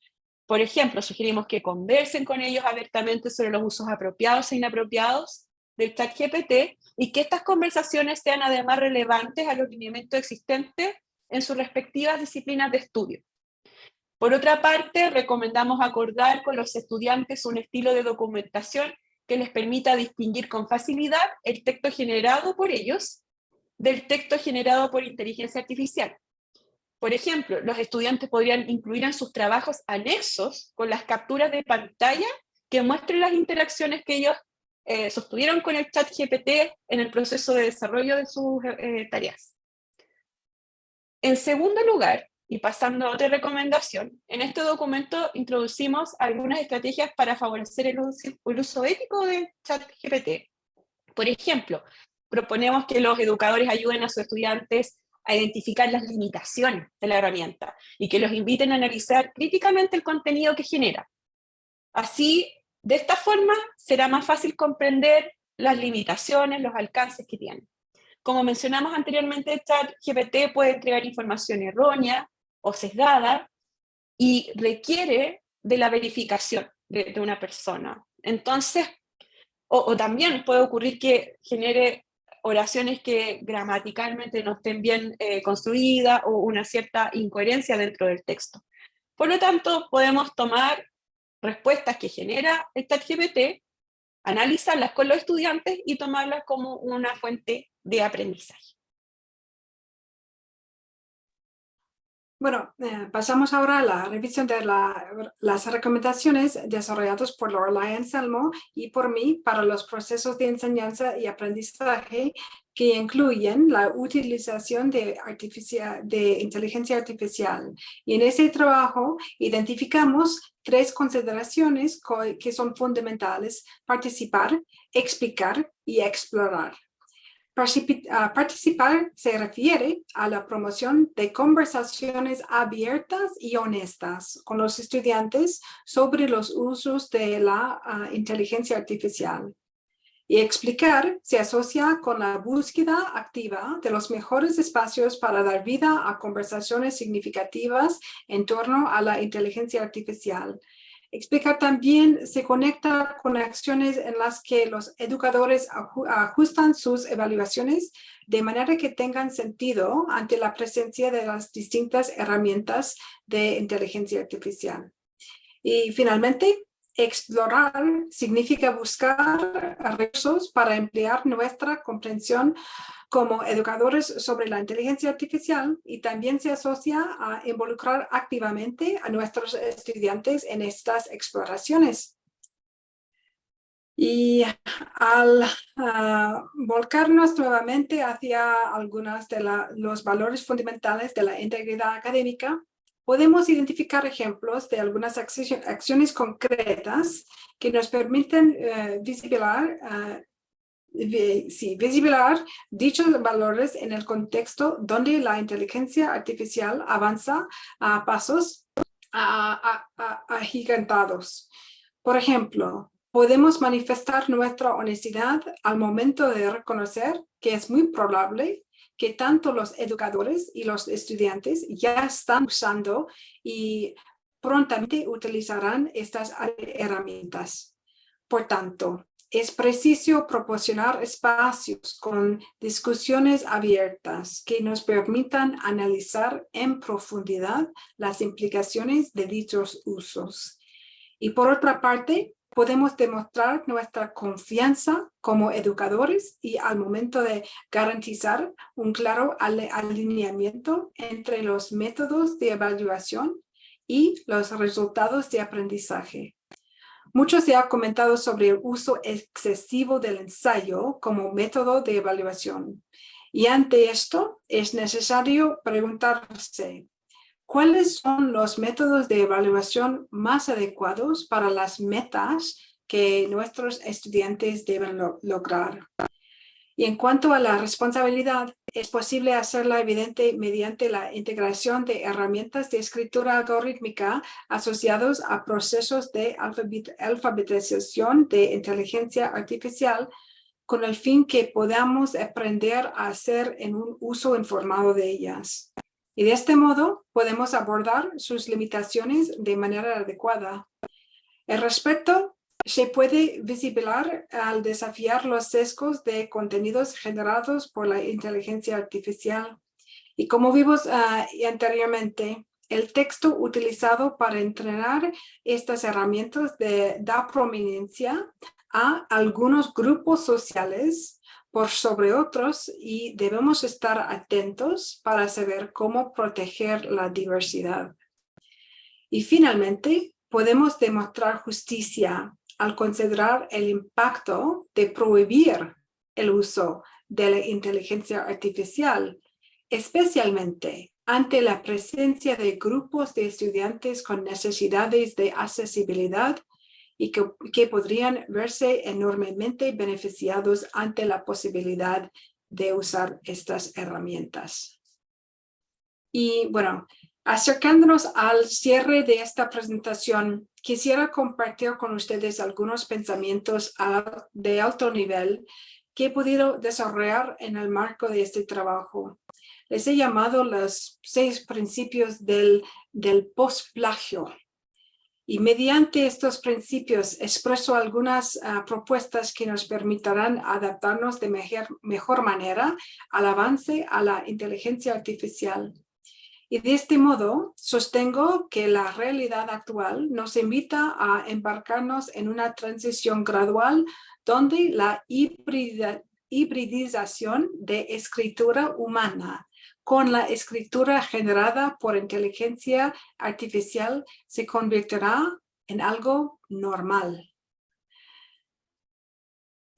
Por ejemplo, sugerimos que conversen con ellos abiertamente sobre los usos apropiados e inapropiados del ChatGPT y que estas conversaciones sean además relevantes a los lineamientos existentes en sus respectivas disciplinas de estudio. Por otra parte, recomendamos acordar con los estudiantes un estilo de documentación que les permita distinguir con facilidad el texto generado por ellos del texto generado por inteligencia artificial. Por ejemplo, los estudiantes podrían incluir en sus trabajos anexos con las capturas de pantalla que muestren las interacciones que ellos sostuvieron con el ChatGPT en el proceso de desarrollo de sus tareas. En segundo lugar, y pasando a otra recomendación, en este documento introducimos algunas estrategias para favorecer el uso ético del ChatGPT. Por ejemplo, proponemos que los educadores ayuden a sus estudiantes a identificar las limitaciones de la herramienta y que los inviten a analizar críticamente el contenido que genera. Así, de esta forma, será más fácil comprender las limitaciones, los alcances que tiene. Como mencionamos anteriormente, ChatGPT puede entregar información errónea o sesgada y requiere de la verificación de una persona. Entonces, o también puede ocurrir que genere oraciones que gramaticalmente no estén bien construidas o una cierta incoherencia dentro del texto. Por lo tanto, podemos tomar respuestas que genera el ChatGPT, analizarlas con los estudiantes y tomarlas como una fuente de aprendizaje. Bueno, pasamos ahora a la revisión de las recomendaciones desarrolladas por Lorelei Anselmo y por mí para los procesos de enseñanza y aprendizaje que incluyen la utilización de inteligencia artificial. Y en ese trabajo identificamos 3 consideraciones que son fundamentales: participar, explicar y explorar. Participar se refiere a la promoción de conversaciones abiertas y honestas con los estudiantes sobre los usos de la inteligencia artificial. Y explicar se asocia con la búsqueda activa de los mejores espacios para dar vida a conversaciones significativas en torno a la inteligencia artificial. Explicar también se conecta con acciones en las que los educadores ajustan sus evaluaciones de manera que tengan sentido ante la presencia de las distintas herramientas de inteligencia artificial. Y finalmente, explorar significa buscar recursos para ampliar nuestra comprensión como educadores sobre la inteligencia artificial, y también se asocia a involucrar activamente a nuestros estudiantes en estas exploraciones. Y al volcarnos nuevamente hacia algunos de los valores fundamentales de la integridad académica, podemos identificar ejemplos de algunas acciones concretas que nos permiten visibilizar dichos valores en el contexto donde la inteligencia artificial avanza a pasos agigantados. Por ejemplo, podemos manifestar nuestra honestidad al momento de reconocer que es muy probable que tanto los educadores y los estudiantes ya están usando y prontamente utilizarán estas herramientas. Por tanto, Es preciso proporcionar espacios con discusiones abiertas que nos permitan analizar en profundidad las implicaciones de dichos usos. Y por otra parte, podemos demostrar nuestra confianza como educadores y al momento de garantizar un claro alineamiento entre los métodos de evaluación y los resultados de aprendizaje. Mucho se ha comentado sobre el uso excesivo del ensayo como método de evaluación. Y ante esto es necesario preguntarse, ¿cuáles son los métodos de evaluación más adecuados para las metas que nuestros estudiantes deben lograr? Y en cuanto a la responsabilidad, es posible hacerla evidente mediante la integración de herramientas de escritura algorítmica asociados a procesos de alfabetización de inteligencia artificial con el fin que podamos aprender a hacer en un uso informado de ellas. Y de este modo podemos abordar sus limitaciones de manera adecuada. Al respecto, se puede visibilizar al desafiar los sesgos de contenidos generados por la inteligencia artificial. Y como vimos anteriormente, el texto utilizado para entrenar estas herramientas da prominencia a algunos grupos sociales por sobre otros y debemos estar atentos para saber cómo proteger la diversidad. Y finalmente, podemos demostrar justicia al considerar el impacto de prohibir el uso de la inteligencia artificial, especialmente ante la presencia de grupos de estudiantes con necesidades de accesibilidad y que podrían verse enormemente beneficiados ante la posibilidad de usar estas herramientas. Y bueno, acercándonos al cierre de esta presentación, quisiera compartir con ustedes algunos pensamientos de alto nivel que he podido desarrollar en el marco de este trabajo. Les he llamado los 6 principios del post-plagio. Y mediante estos principios expreso algunas propuestas que nos permitirán adaptarnos de mejor manera al avance a la inteligencia artificial. Y de este modo sostengo que la realidad actual nos invita a embarcarnos en una transición gradual donde la hibridización de escritura humana con la escritura generada por inteligencia artificial se convertirá en algo normal.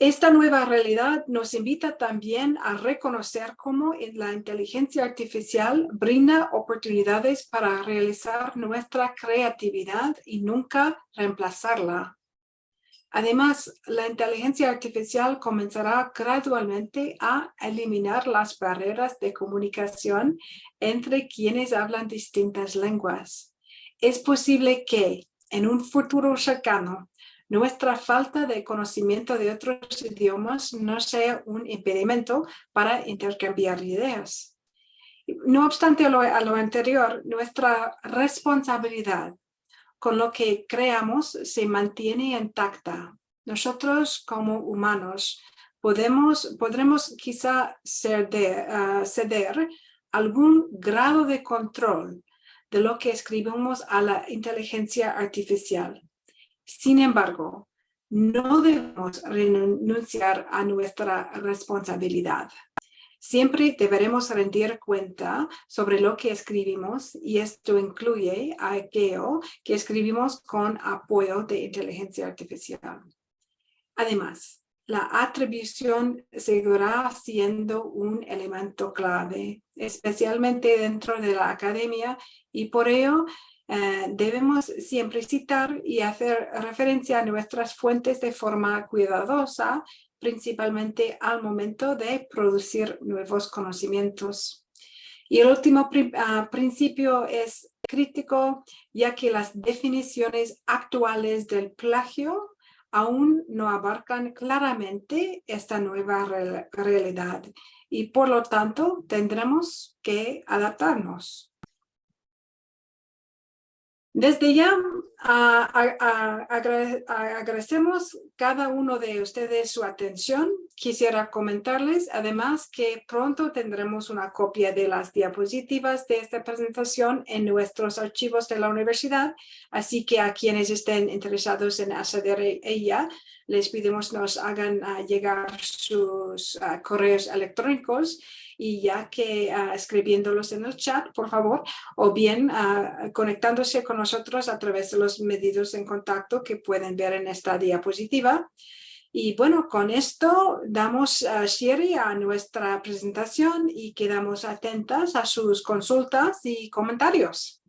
Esta nueva realidad nos invita también a reconocer cómo la inteligencia artificial brinda oportunidades para realizar nuestra creatividad y nunca reemplazarla. Además, la inteligencia artificial comenzará gradualmente a eliminar las barreras de comunicación entre quienes hablan distintas lenguas. Es posible que, en un futuro cercano, nuestra falta de conocimiento de otros idiomas no sea un impedimento para intercambiar ideas. No obstante a lo anterior, nuestra responsabilidad con lo que creamos se mantiene intacta. Nosotros como humanos podremos quizá ceder algún grado de control de lo que escribimos a la inteligencia artificial. Sin embargo, no debemos renunciar a nuestra responsabilidad. Siempre deberemos rendir cuenta sobre lo que escribimos y esto incluye aquello que escribimos con apoyo de inteligencia artificial. Además, la atribución seguirá siendo un elemento clave, especialmente dentro de la academia, y por ello debemos siempre citar y hacer referencia a nuestras fuentes de forma cuidadosa, principalmente al momento de producir nuevos conocimientos. Y el último principio es crítico, ya que las definiciones actuales del plagio aún no abarcan claramente esta nueva realidad y por lo tanto tendremos que adaptarnos. Desde ya Agradecemos cada uno de ustedes su atención. Quisiera comentarles además que pronto tendremos una copia de las diapositivas de esta presentación en nuestros archivos de la universidad, así que a quienes estén interesados en acceder a ella, les pedimos nos hagan llegar sus correos electrónicos, y ya que escribiéndolos en el chat, por favor, o bien conectándose con nosotros a través de los medios en contacto que pueden ver en esta diapositiva. Y bueno, con esto damos cierre a nuestra presentación y quedamos atentas a sus consultas y comentarios.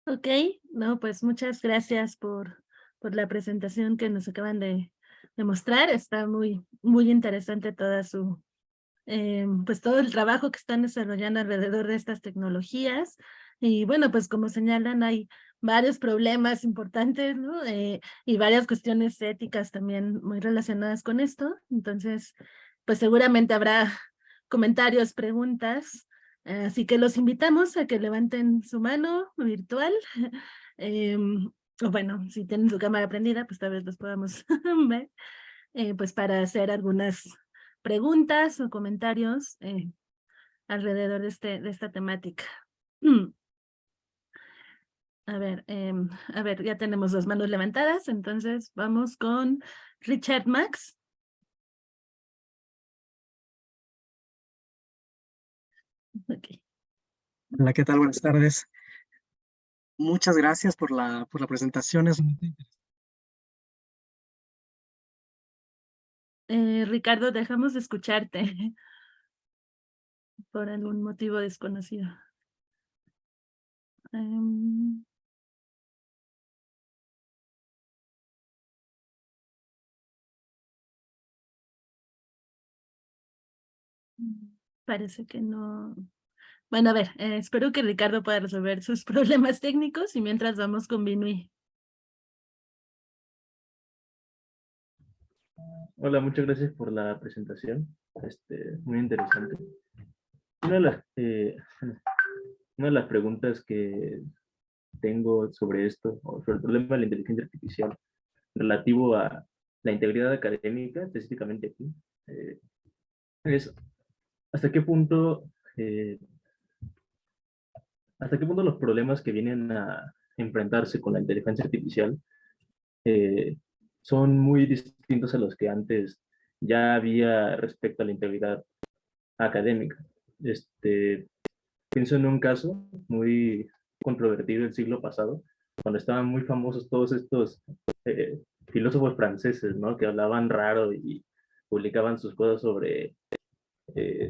Ok, no, pues muchas gracias por la presentación que nos acaban de mostrar. Está muy interesante toda su, pues todo el trabajo que están desarrollando alrededor de estas tecnologías. Y bueno, pues como señalan, hay varios problemas importantes, ¿no? Y varias cuestiones éticas también muy relacionadas con esto. Entonces, pues seguramente habrá comentarios, preguntas. Así que los invitamos a que levanten su mano virtual. O bueno, si tienen su cámara prendida, pues tal vez los podamos ver, pues para hacer algunas preguntas o comentarios alrededor de esta temática. A ver, ya tenemos las manos levantadas, entonces vamos con Richard Max. Okay. Hola, ¿qué tal? Buenas tardes. Muchas gracias por la presentación. Es muy interesante. Ricardo, dejamos de escucharte por algún motivo desconocido. Parece que no. Bueno, a ver, espero que Ricardo pueda resolver sus problemas técnicos y mientras vamos con Binui. Hola, muchas gracias por la presentación. Muy interesante. Una de las, una de las preguntas que tengo sobre esto, o sobre el problema de la inteligencia artificial, relativo a la integridad académica, específicamente aquí, es eh, hasta qué punto los problemas que vienen a enfrentarse con la inteligencia artificial eh, son muy distintos a los que antes ya había respecto a la integridad académica. Pienso en un caso muy controvertido del siglo pasado, cuando estaban muy famosos todos estos eh, filósofos franceses, ¿no? Que hablaban raro y publicaban sus cosas sobre, eh,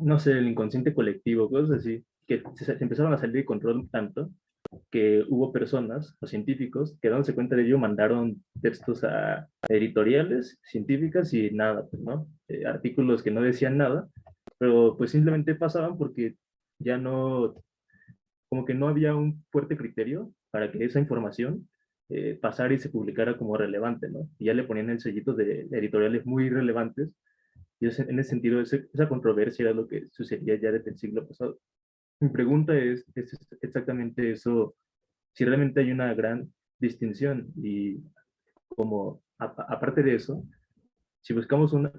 no sé, el inconsciente colectivo, cosas así, que se empezaron a salir de control tanto que hubo personas o científicos que dándose cuenta de ello mandaron textos a editoriales científicas y nada, pues, ¿no? Artículos que no decían nada, pero pues simplemente pasaban porque ya no, como que no había un fuerte criterio para que esa información pasara y se publicara como relevante, ¿no? Y ya le ponían el sellito de editoriales muy relevantes, y en ese sentido esa controversia era lo que sucedía ya desde el siglo pasado. Mi pregunta es exactamente eso, si realmente hay una gran distinción y como aparte de eso, si buscamos una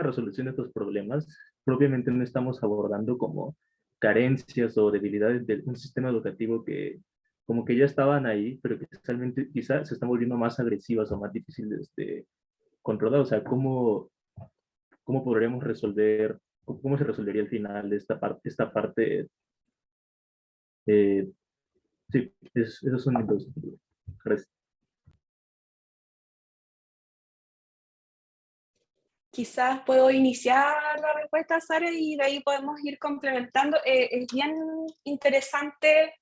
resolución de estos problemas, propiamente no estamos abordando como carencias o debilidades de un sistema educativo que como que ya estaban ahí, pero que realmente quizás se están volviendo más agresivas o más difíciles de controlar. O sea, ¿cómo podríamos resolver, cómo se resolvería al final de esta parte? Sí, esos son mis dos. Gracias. Quizás puedo iniciar la respuesta, Sara, y de ahí podemos ir complementando. Es bien interesante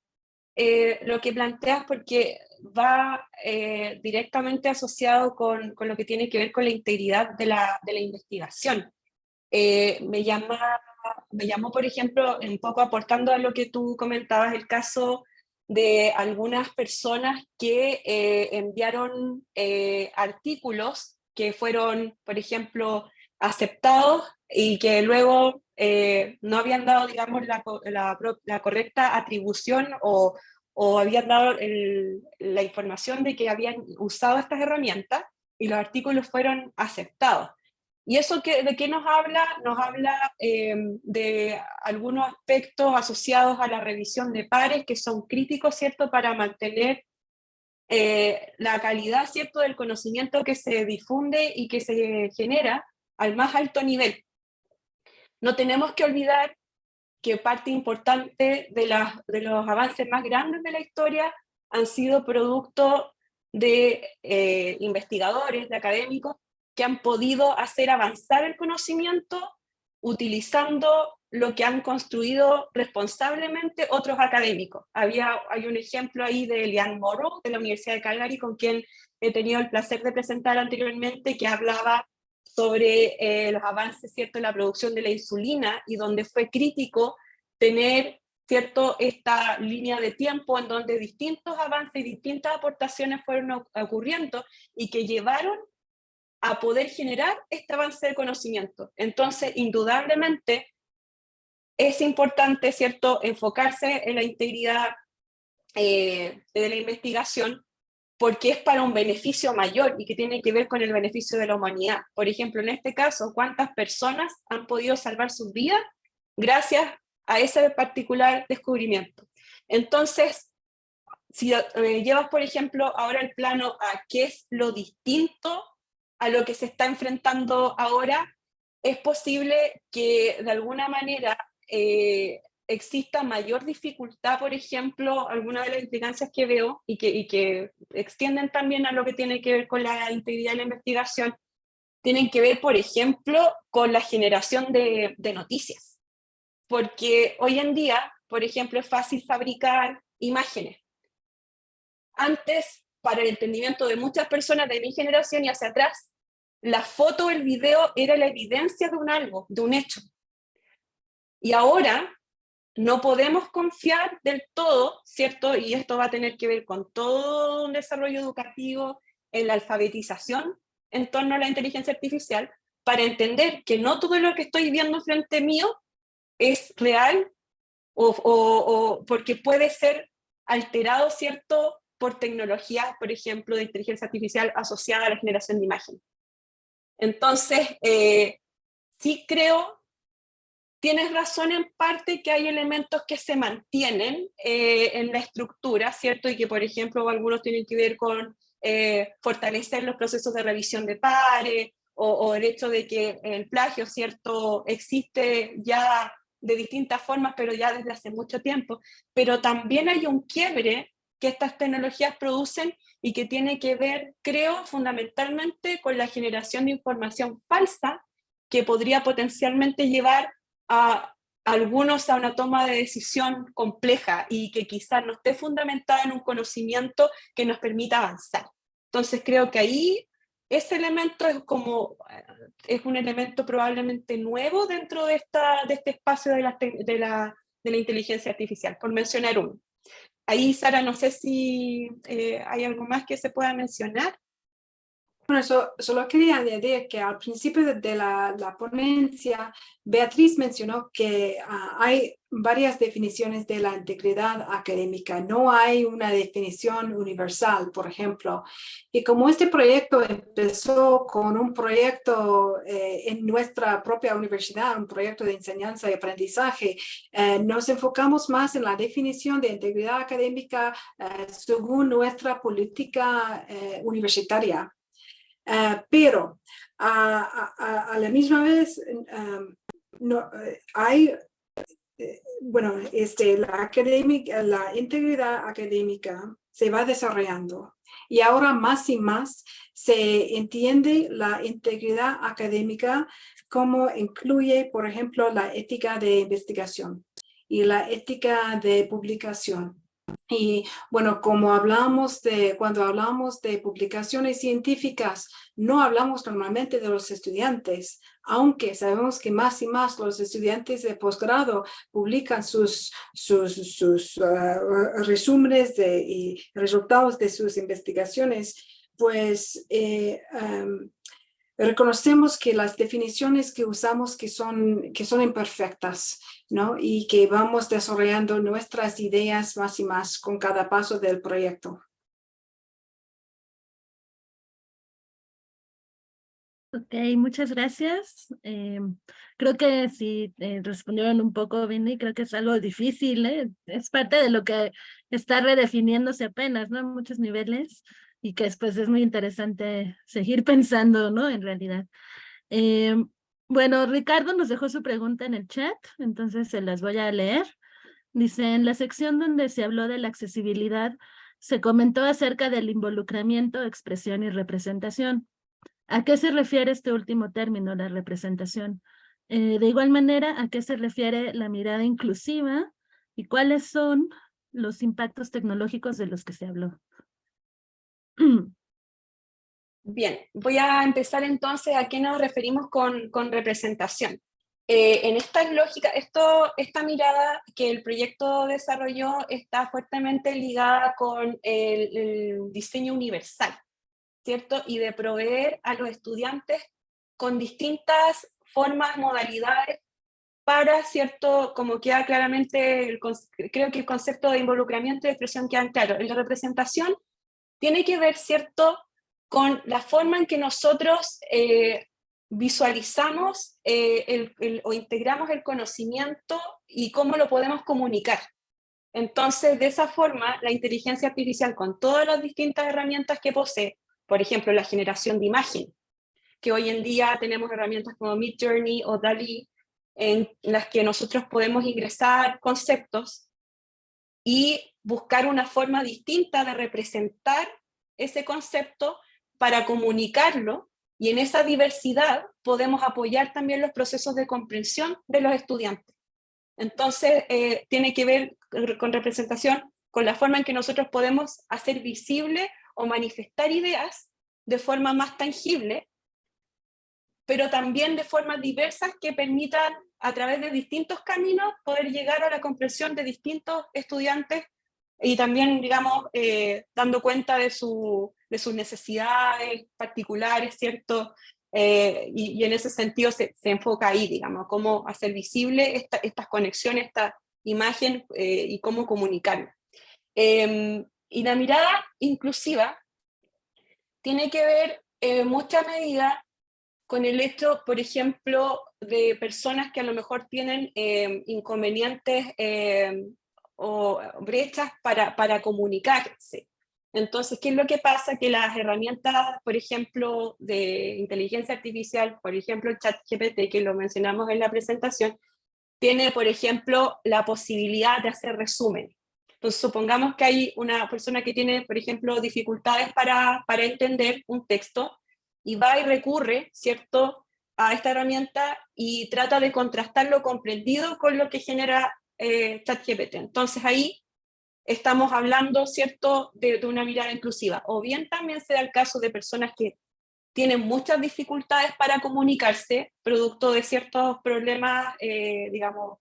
lo que planteas porque va directamente asociado con lo que tiene que ver con la integridad de la investigación. Me llamó, por ejemplo, un poco aportando a lo que tú comentabas, el caso de algunas personas que enviaron artículos que fueron, por ejemplo, aceptados y que luego no habían dado, digamos, la correcta atribución o habían dado la información de que habían usado estas herramientas y los artículos fueron aceptados. ¿Y eso de qué nos habla? Nos habla de algunos aspectos asociados a la revisión de pares que son críticos, ¿cierto?, para mantener la calidad, ¿cierto?, del conocimiento que se difunde y que se genera al más alto nivel. No tenemos que olvidar que parte importante de los avances más grandes de la historia han sido producto de investigadores, de académicos, que han podido hacer avanzar el conocimiento utilizando lo que han construido responsablemente otros académicos. Hay un ejemplo ahí de Eliane Morrow, de la Universidad de Calgary, con quien he tenido el placer de presentar anteriormente, que hablaba sobre los avances, ¿cierto?, en la producción de la insulina, y donde fue crítico tener, ¿cierto?, esta línea de tiempo en donde distintos avances y distintas aportaciones fueron ocurriendo y que llevaron a poder generar este avance de conocimiento. Entonces, indudablemente, es importante, ¿cierto?, enfocarse en la integridad de la investigación, porque es para un beneficio mayor y que tiene que ver con el beneficio de la humanidad. Por ejemplo, en este caso, ¿cuántas personas han podido salvar sus vidas gracias a ese particular descubrimiento? Entonces, si llevas, por ejemplo, ahora el plano a qué es lo distinto a lo que se está enfrentando ahora, es posible que de alguna manera exista mayor dificultad, por ejemplo, algunas de las implicancias que veo y que extienden también a lo que tiene que ver con la integridad de la investigación, tienen que ver, por ejemplo, con la generación de noticias. Porque hoy en día, por ejemplo, es fácil fabricar imágenes. Antes, para el entendimiento de muchas personas de mi generación y hacia atrás, la foto o el video era la evidencia de un algo, de un hecho. Y ahora no podemos confiar del todo, ¿cierto? Y esto va a tener que ver con todo un desarrollo educativo en la alfabetización en torno a la inteligencia artificial, para entender que no todo lo que estoy viendo frente mío es real o porque puede ser alterado, ¿cierto?, por tecnología, por ejemplo, de inteligencia artificial asociada a la generación de imagen. Entonces, sí creo, tienes razón en parte que hay elementos que se mantienen en la estructura, ¿cierto? Y que, por ejemplo, algunos tienen que ver con fortalecer los procesos de revisión de pares, o el hecho de que el plagio, ¿cierto?, existe ya de distintas formas, pero ya desde hace mucho tiempo. Pero también hay un quiebre que estas tecnologías producen y que tiene que ver, creo, fundamentalmente con la generación de información falsa que podría potencialmente llevar a algunos a una toma de decisión compleja y que quizás no esté fundamentada en un conocimiento que nos permita avanzar. Entonces creo que ahí ese elemento es un elemento probablemente nuevo dentro de este espacio de la inteligencia artificial, por mencionar uno. Ahí, Sara, no sé si hay algo más que se pueda mencionar. Bueno, solo quería añadir que al principio de la ponencia, Beatriz mencionó que hay varias definiciones de la integridad académica. No hay una definición universal, por ejemplo. Y como este proyecto empezó con un proyecto en nuestra propia universidad, un proyecto de enseñanza y aprendizaje, nos enfocamos más en la definición de integridad académica según nuestra política universitaria. Pero a la misma vez hay, bueno, la integridad académica se va desarrollando y ahora más y más se entiende la integridad académica como incluye, por ejemplo, la ética de investigación y la ética de publicación. Y bueno, cuando hablamos de publicaciones científicas, no hablamos normalmente de los estudiantes, aunque sabemos que más y más los estudiantes de posgrado publican sus resúmenes y resultados de sus investigaciones, pues reconocemos que las definiciones que usamos que son imperfectas, ¿no? Y que vamos desarrollando nuestras ideas más y más con cada paso del proyecto. Ok, muchas gracias. Creo que sí respondieron un poco bien y creo que es algo difícil, ¿eh? Es parte de lo que está redefiniéndose apenas, ¿no? En muchos niveles y que después es muy interesante seguir pensando, ¿no? En realidad. Bueno, Ricardo nos dejó su pregunta en el chat, entonces se las voy a leer. Dice, en la sección donde se habló de la accesibilidad, se comentó acerca del involucramiento, expresión y representación. ¿A qué se refiere este último término, la representación? De igual manera, ¿a qué se refiere la mirada inclusiva y cuáles son los impactos tecnológicos de los que se habló? Bien, voy a empezar entonces a qué nos referimos con representación. En esta lógica, esta mirada que el proyecto desarrolló está fuertemente ligada con el diseño universal, ¿cierto? Y de proveer a los estudiantes con distintas formas, modalidades, para, ¿cierto? Como queda claramente, creo que el concepto de involucramiento y expresión quedan claros. La representación tiene que ver, ¿cierto?, con la forma en que nosotros visualizamos o integramos el conocimiento y cómo lo podemos comunicar. Entonces, de esa forma, la inteligencia artificial, con todas las distintas herramientas que posee, por ejemplo, la generación de imagen, que hoy en día tenemos herramientas como Midjourney o DALL-E, en las que nosotros podemos ingresar conceptos y buscar una forma distinta de representar ese concepto para comunicarlo, y en esa diversidad podemos apoyar también los procesos de comprensión de los estudiantes. Entonces, tiene que ver con representación, con la forma en que nosotros podemos hacer visible o manifestar ideas de forma más tangible, pero también de formas diversas que permitan, a través de distintos caminos, poder llegar a la comprensión de distintos estudiantes y también, digamos, dando cuenta de sus necesidades particulares, ¿cierto? Y en ese sentido se enfoca ahí, digamos, cómo hacer visible estas conexiones, esta imagen y cómo comunicarla. Y la mirada inclusiva tiene que ver en mucha medida con el hecho, por ejemplo, de personas que a lo mejor tienen inconvenientes o brechas para comunicarse. Entonces, ¿qué es lo que pasa? Que las herramientas, por ejemplo, de inteligencia artificial, por ejemplo, el ChatGPT, que lo mencionamos en la presentación, tiene, por ejemplo, la posibilidad de hacer resumen. Entonces, supongamos que hay una persona que tiene, por ejemplo, dificultades para entender un texto, y va y recurre, ¿cierto?, a esta herramienta y trata de contrastar lo comprendido con lo que genera ChatGPT. Entonces ahí estamos hablando, ¿cierto?, de una mirada inclusiva. O bien también se da el caso de personas que tienen muchas dificultades para comunicarse, producto de ciertos problemas, digamos,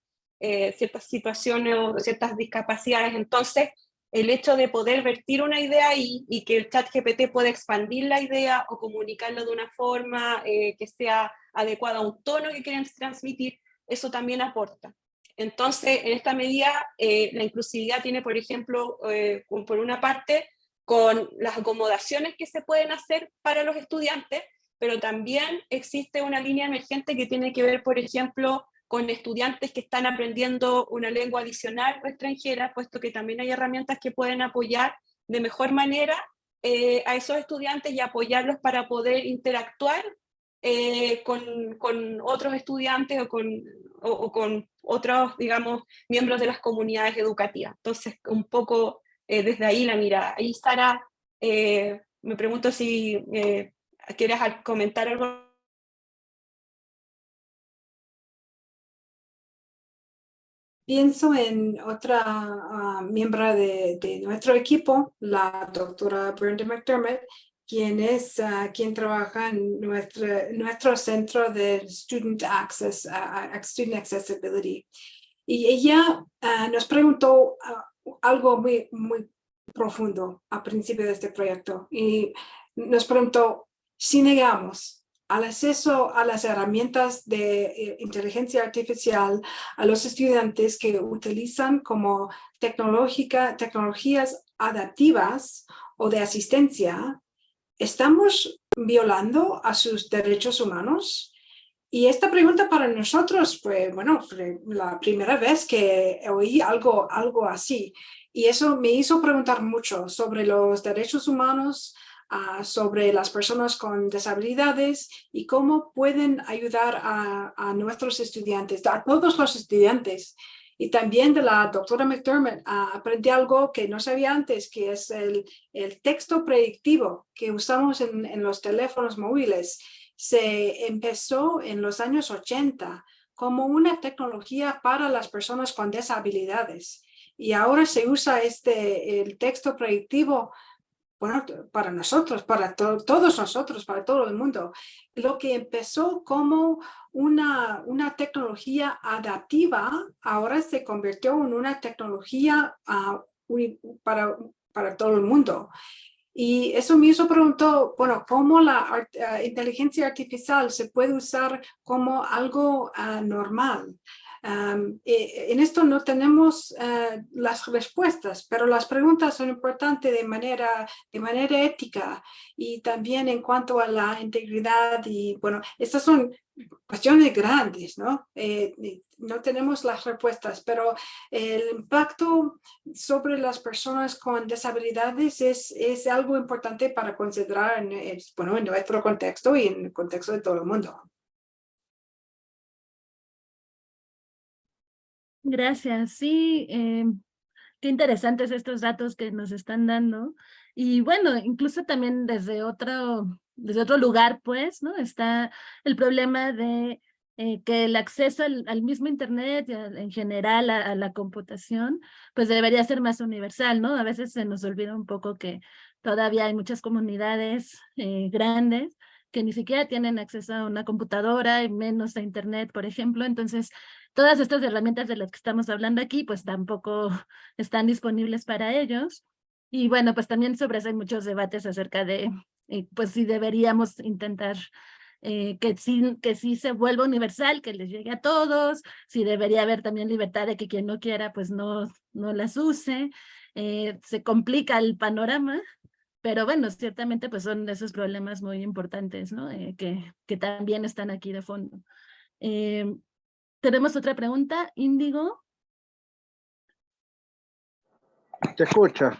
ciertas situaciones o ciertas discapacidades. Entonces, el hecho de poder vertir una idea ahí y que el ChatGPT pueda expandir la idea o comunicarlo de una forma que sea adecuada a un tono que quieren transmitir, eso también aporta. Entonces, en esta medida, la inclusividad tiene, por ejemplo, por una parte, con las acomodaciones que se pueden hacer para los estudiantes, pero también existe una línea emergente que tiene que ver, por ejemplo, con estudiantes que están aprendiendo una lengua adicional o extranjera, puesto que también hay herramientas que pueden apoyar de mejor manera a esos estudiantes y apoyarlos para poder interactuar con otros estudiantes o con otros, digamos, miembros de las comunidades educativas. Entonces, un poco desde ahí la mirada. Ahí, Sara, me pregunto si quieres comentar algo. Pienso en otra miembro de nuestro equipo, la doctora Brenda McDermott, quien trabaja en nuestro centro de Student Accessibility. Y ella nos preguntó algo muy profundo al principio de este proyecto. Y nos preguntó, si negamos al acceso a las herramientas de inteligencia artificial a los estudiantes que utilizan como tecnologías adaptivas o de asistencia, ¿estamos violando a sus derechos humanos? Y esta pregunta para nosotros fue, bueno, fue la primera vez que oí algo así. Y eso me hizo preguntar mucho sobre los derechos humanos, sobre las personas con discapacidades y cómo pueden ayudar a nuestros estudiantes, a todos los estudiantes. Y también de la doctora McDermott aprendí algo que no sabía antes, que es el texto predictivo que usamos en los teléfonos móviles. Se empezó en los años 80 como una tecnología para las personas con discapacidades. Y ahora se usa el texto predictivo, bueno, para nosotros, para todos nosotros, para todo el mundo. Lo que empezó como una tecnología adaptiva, ahora se convirtió en una tecnología para todo el mundo. Y eso me hizo preguntó, bueno, ¿cómo la inteligencia artificial se puede usar como algo normal? En esto no tenemos las respuestas, pero las preguntas son importantes de manera ética y también en cuanto a la integridad. Y bueno, estas son cuestiones grandes, ¿no? No tenemos las respuestas, pero el impacto sobre las personas con discapacidades es algo importante para considerar bueno, en nuestro contexto y en el contexto de todo el mundo. Gracias. Sí, qué interesantes estos datos que nos están dando. Y bueno, incluso también desde otro lugar, pues, ¿no? Está el problema de que el acceso al mismo Internet y en general a la computación, pues debería ser más universal, ¿no? A veces se nos olvida un poco que todavía hay muchas comunidades grandes que ni siquiera tienen acceso a una computadora y menos a Internet, por ejemplo. Entonces, todas estas herramientas de las que estamos hablando aquí, pues tampoco están disponibles para ellos. Y bueno, pues también sobre eso hay muchos debates acerca de, pues si deberíamos intentar que sí se vuelva universal, que les llegue a todos, si debería haber también libertad de que quien no quiera, pues no las use. Se complica el panorama, pero bueno, ciertamente pues son esos problemas muy importantes, ¿no? Que también están aquí de fondo. Tenemos otra pregunta, Índigo. ¿Te escucha?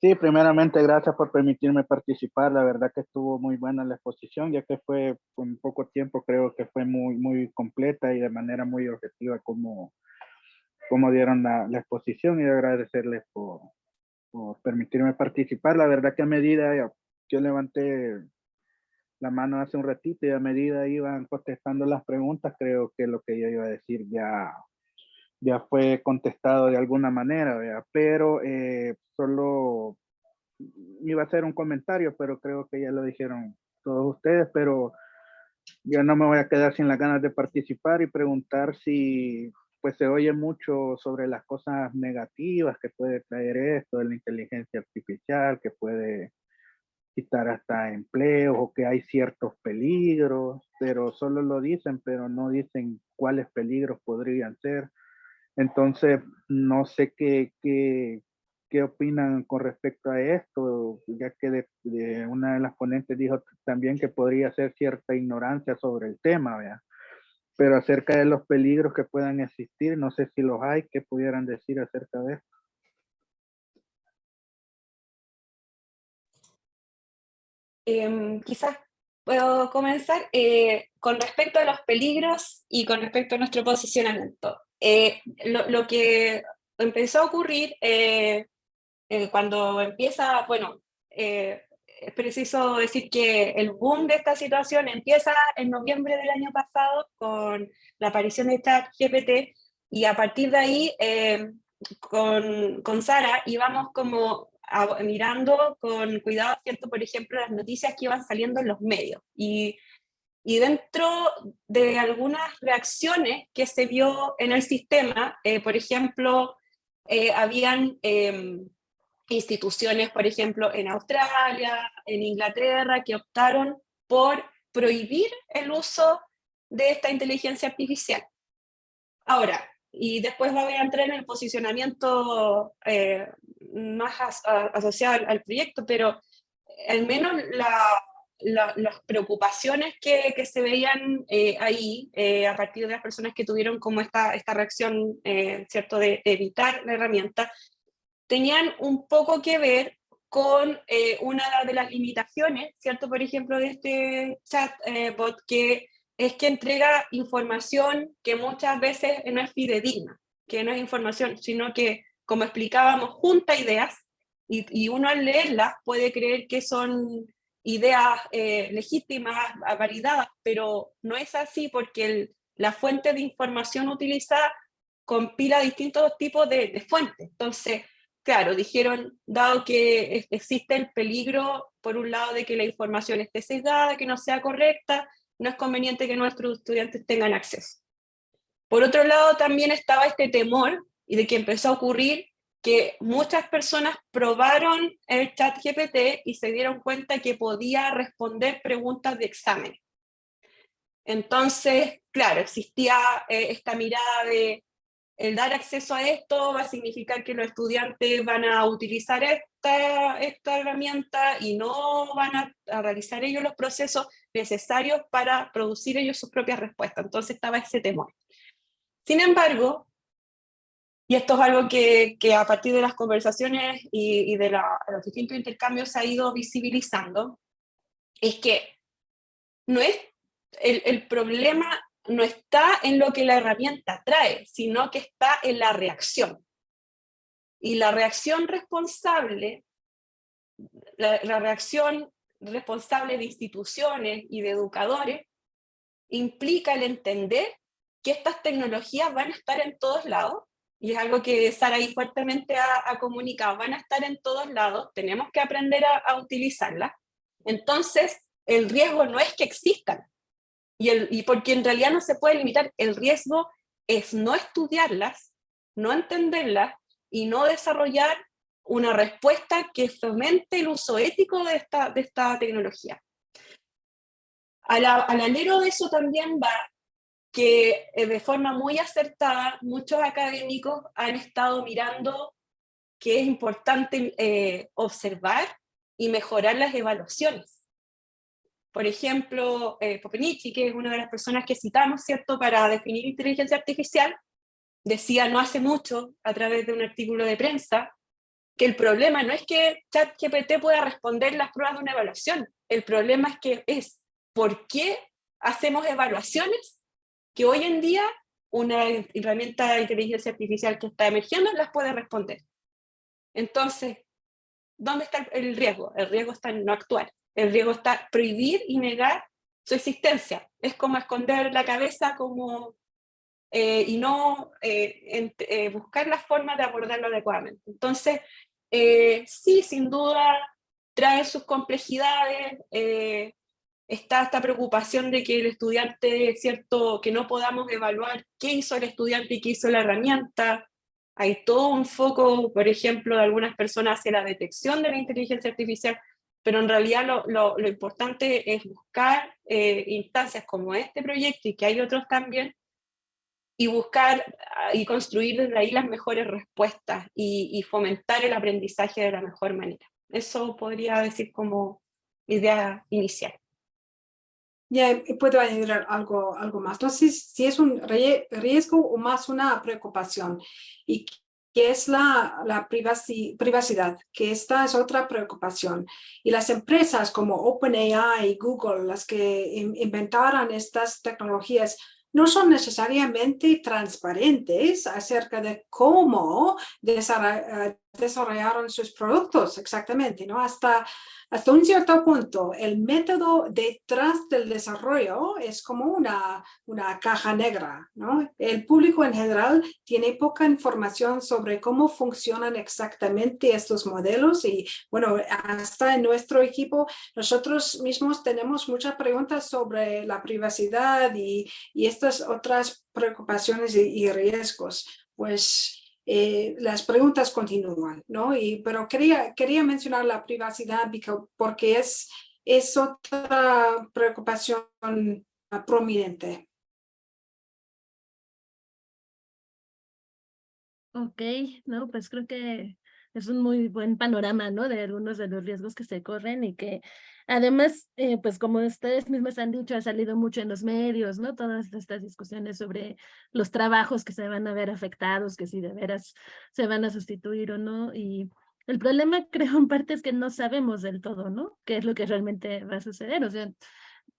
Sí, primeramente gracias por permitirme participar. La verdad que estuvo muy buena la exposición, ya que fue con poco tiempo, creo que fue muy completa y de manera muy objetiva como dieron la exposición, y agradecerles por permitirme participar. La verdad que a medida yo levanté la mano hace un ratito y a medida iban contestando las preguntas, creo que lo que yo iba a decir ya fue contestado de alguna manera, ¿verdad? Pero solo iba a hacer un comentario, pero creo que ya lo dijeron todos ustedes, pero yo no me voy a quedar sin las ganas de participar y preguntar si pues se oye mucho sobre las cosas negativas que puede traer esto de la inteligencia artificial, que puede quitar hasta empleos o que hay ciertos peligros, pero solo lo dicen, pero no dicen cuáles peligros podrían ser. Entonces, no sé qué opinan con respecto a esto, ya que de una de las ponentes dijo también que podría ser cierta ignorancia sobre el tema, ¿verdad? Pero acerca de los peligros que puedan existir, no sé si los hay, ¿qué pudieran decir acerca de esto? Quizás puedo comenzar con respecto a los peligros y con respecto a nuestro posicionamiento. Lo que empezó a ocurrir cuando empieza, bueno, es preciso decir que el boom de esta situación empieza en noviembre del año pasado con la aparición de ChatGPT, y a partir de ahí con Sara íbamos como mirando con cuidado, ¿cierto? Por ejemplo, las noticias que iban saliendo en los medios. Y dentro de algunas reacciones que se vio en el sistema, por ejemplo, habían instituciones, por ejemplo, en Australia, en Inglaterra, que optaron por prohibir el uso de esta inteligencia artificial. Ahora, y después voy a entrar en el posicionamiento más asociado al proyecto, pero al menos las preocupaciones que se veían ahí a partir de las personas que tuvieron como esta reacción, ¿cierto?, de evitar la herramienta, tenían un poco que ver con una de las limitaciones, ¿cierto?, por ejemplo, de este chatbot, que es que entrega información que muchas veces no es fidedigna, que no es información, sino que, como explicábamos, junta ideas, y uno al leerlas puede creer que son ideas legítimas, validadas, pero no es así, porque la fuente de información utilizada compila distintos tipos de fuentes. Entonces, claro, dijeron, dado que existe el peligro, por un lado, de que la información esté sesgada, que no sea correcta, no es conveniente que nuestros estudiantes tengan acceso. Por otro lado, también estaba este temor, y de que empezó a ocurrir, que muchas personas probaron el ChatGPT y se dieron cuenta que podía responder preguntas de examen. Entonces, claro, existía esta mirada de el dar acceso a esto va a significar que los estudiantes van a utilizar esta herramienta y no van a realizar ellos los procesos necesarios para producir ellos sus propias respuestas. Entonces estaba ese temor. Sin embargo, y esto es algo que a partir de las conversaciones y de los distintos intercambios se ha ido visibilizando, es que no es el problema no está en lo que la herramienta trae, sino que está en la reacción. Y la reacción responsable, la reacción responsable de instituciones y de educadores, implica el entender que estas tecnologías van a estar en todos lados, y es algo que Saraí fuertemente ha comunicado, van a estar en todos lados, tenemos que aprender a utilizarlas. Entonces, el riesgo no es que existan, y porque en realidad no se puede limitar, el riesgo es no estudiarlas, no entenderlas y no desarrollar una respuesta que fomente el uso ético de esta tecnología. Al alero de eso también va que de forma muy acertada muchos académicos han estado mirando que es importante observar y mejorar las evaluaciones. Por ejemplo, Popenichi, que es una de las personas que citamos, ¿cierto?, para definir inteligencia artificial, decía no hace mucho, a través de un artículo de prensa, que el problema no es que ChatGPT pueda responder las pruebas de una evaluación, el problema es por qué hacemos evaluaciones que hoy en día una herramienta de inteligencia artificial que está emergiendo las puede responder. Entonces, ¿dónde está el riesgo? El riesgo está en no actuar. El riesgo está en prohibir y negar su existencia. Es como esconder la cabeza y no buscar la forma de abordarlo adecuadamente. Entonces, sí, sin duda, trae sus complejidades. Está esta preocupación de que el estudiante, ¿cierto?, que no podamos evaluar qué hizo el estudiante y qué hizo la herramienta. Hay todo un foco, por ejemplo, de algunas personas hacia la detección de la inteligencia artificial, pero en realidad lo importante es buscar instancias como este proyecto, y que hay otros también, y buscar y construir desde ahí las mejores respuestas y fomentar el aprendizaje de la mejor manera. Eso podría decir como idea inicial. Ya, puedo añadir algo más. No sé si es un riesgo o más una preocupación, y que es la privacidad, que esta es otra preocupación. Y las empresas como OpenAI y Google, las que inventaron estas tecnologías, no son necesariamente transparentes acerca de cómo desarrollaron sus productos exactamente, ¿no? Hasta un cierto punto, el método detrás del desarrollo es como una caja negra, ¿no? El público en general tiene poca información sobre cómo funcionan exactamente estos modelos, y bueno, hasta en nuestro equipo nosotros mismos tenemos muchas preguntas sobre la privacidad y estas otras preocupaciones y riesgos. Pues las preguntas continúan, ¿no? Pero quería mencionar la privacidad porque es es otra preocupación prominente. Ok, no, pues creo que es un muy buen panorama, ¿no? De algunos de los riesgos que se corren y que además, pues como ustedes mismos han dicho, ha salido mucho en los medios, ¿no? Todas estas discusiones sobre los trabajos que se van a ver afectados, que si de veras se van a sustituir o no. Y el problema, creo, en parte es que no sabemos del todo, ¿no? ¿Qué es lo que realmente va a suceder? O sea,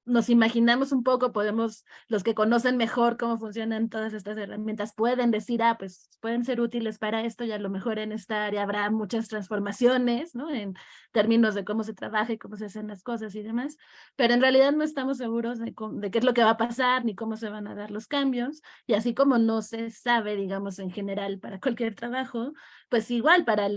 nos imaginamos un poco, podemos, los que conocen mejor cómo funcionan todas estas herramientas, pueden decir, pues pueden ser útiles para esto y a lo mejor en esta área habrá muchas transformaciones, ¿no? En términos de cómo se trabaja y cómo se hacen las cosas y demás, pero en realidad no estamos seguros de qué es lo que va a pasar ni cómo se van a dar los cambios, y así como no se sabe, digamos, en general para cualquier trabajo, pues igual para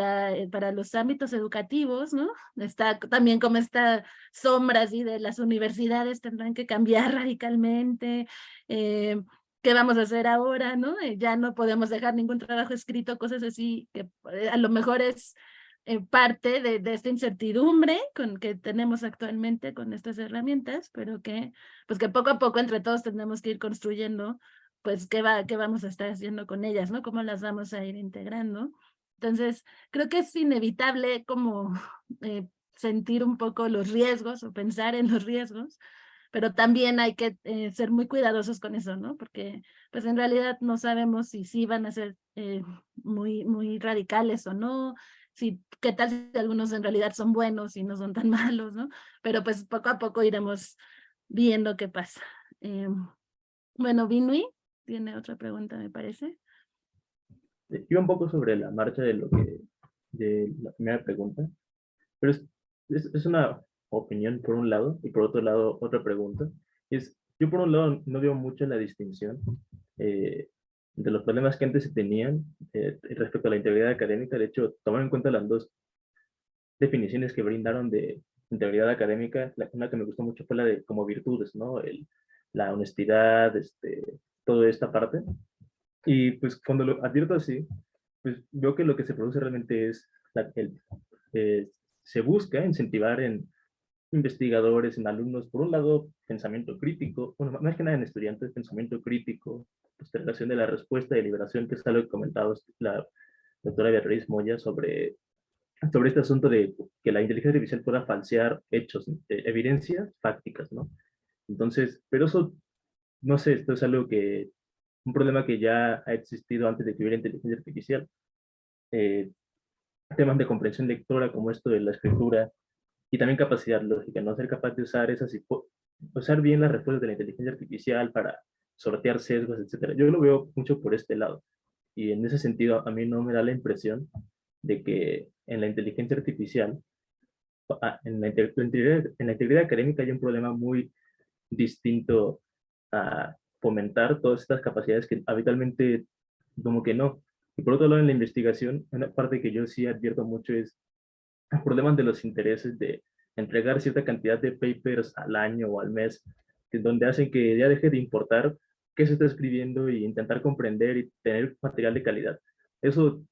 los ámbitos educativos, ¿no? Está también como esta sombras y de las universidades tendrán que cambiar radicalmente. ¿Qué vamos a hacer ahora, no? Ya no podemos dejar ningún trabajo escrito, cosas así que a lo mejor es parte de esta incertidumbre que tenemos actualmente con estas herramientas, pero que pues que poco a poco entre todos tenemos que ir construyendo pues qué vamos a estar haciendo con ellas, ¿no? Cómo las vamos a ir integrando. Entonces, creo que es inevitable como sentir un poco los riesgos o pensar en los riesgos, pero también hay que ser muy cuidadosos con eso, ¿no? Porque pues en realidad no sabemos si sí van a ser muy radicales o no, si qué tal si algunos en realidad son buenos y no son tan malos, ¿no? Pero pues poco a poco iremos viendo qué pasa. Bueno, Binui tiene otra pregunta, me parece. Iba un poco sobre la marcha de la primera pregunta, pero es una opinión por un lado, y por otro lado otra pregunta. Yo por un lado no veo mucho la distinción eh, de los problemas que antes se tenían respecto a la integridad académica. De hecho, tomar en cuenta las dos definiciones que brindaron de integridad académica, una que me gustó mucho fue la de como virtudes, ¿no? La honestidad, toda esta parte. Y pues cuando lo advierto así, pues veo que lo que se produce realmente es, se busca incentivar en investigadores, en alumnos, por un lado, pensamiento crítico, bueno, más que nada en estudiantes, pensamiento crítico, postergación de la respuesta y deliberación, que es algo que comentaba la doctora Beatriz Moya sobre este asunto de que la inteligencia artificial pueda falsear hechos, evidencias fácticas, ¿no? Entonces, pero eso, no sé, esto es algo que, un problema que ya ha existido antes de que hubiera inteligencia artificial. Eh, Temas de comprensión lectora como esto de la escritura y también capacidad lógica, no ser capaz de usar usar bien las respuestas de la inteligencia artificial para sortear sesgos, etcétera. Yo lo veo mucho por este lado y en ese sentido a mí no me da la impresión de que en la inteligencia artificial, en la integridad académica hay un problema muy distinto a fomentar todas estas capacidades que habitualmente como que no. Y por otro lado, en la investigación, una parte que yo sí advierto mucho es problemas de los intereses de entregar cierta cantidad de papers al año o al mes, donde hacen que ya deje de importar qué se está escribiendo y intentar comprender y tener material de calidad. Eso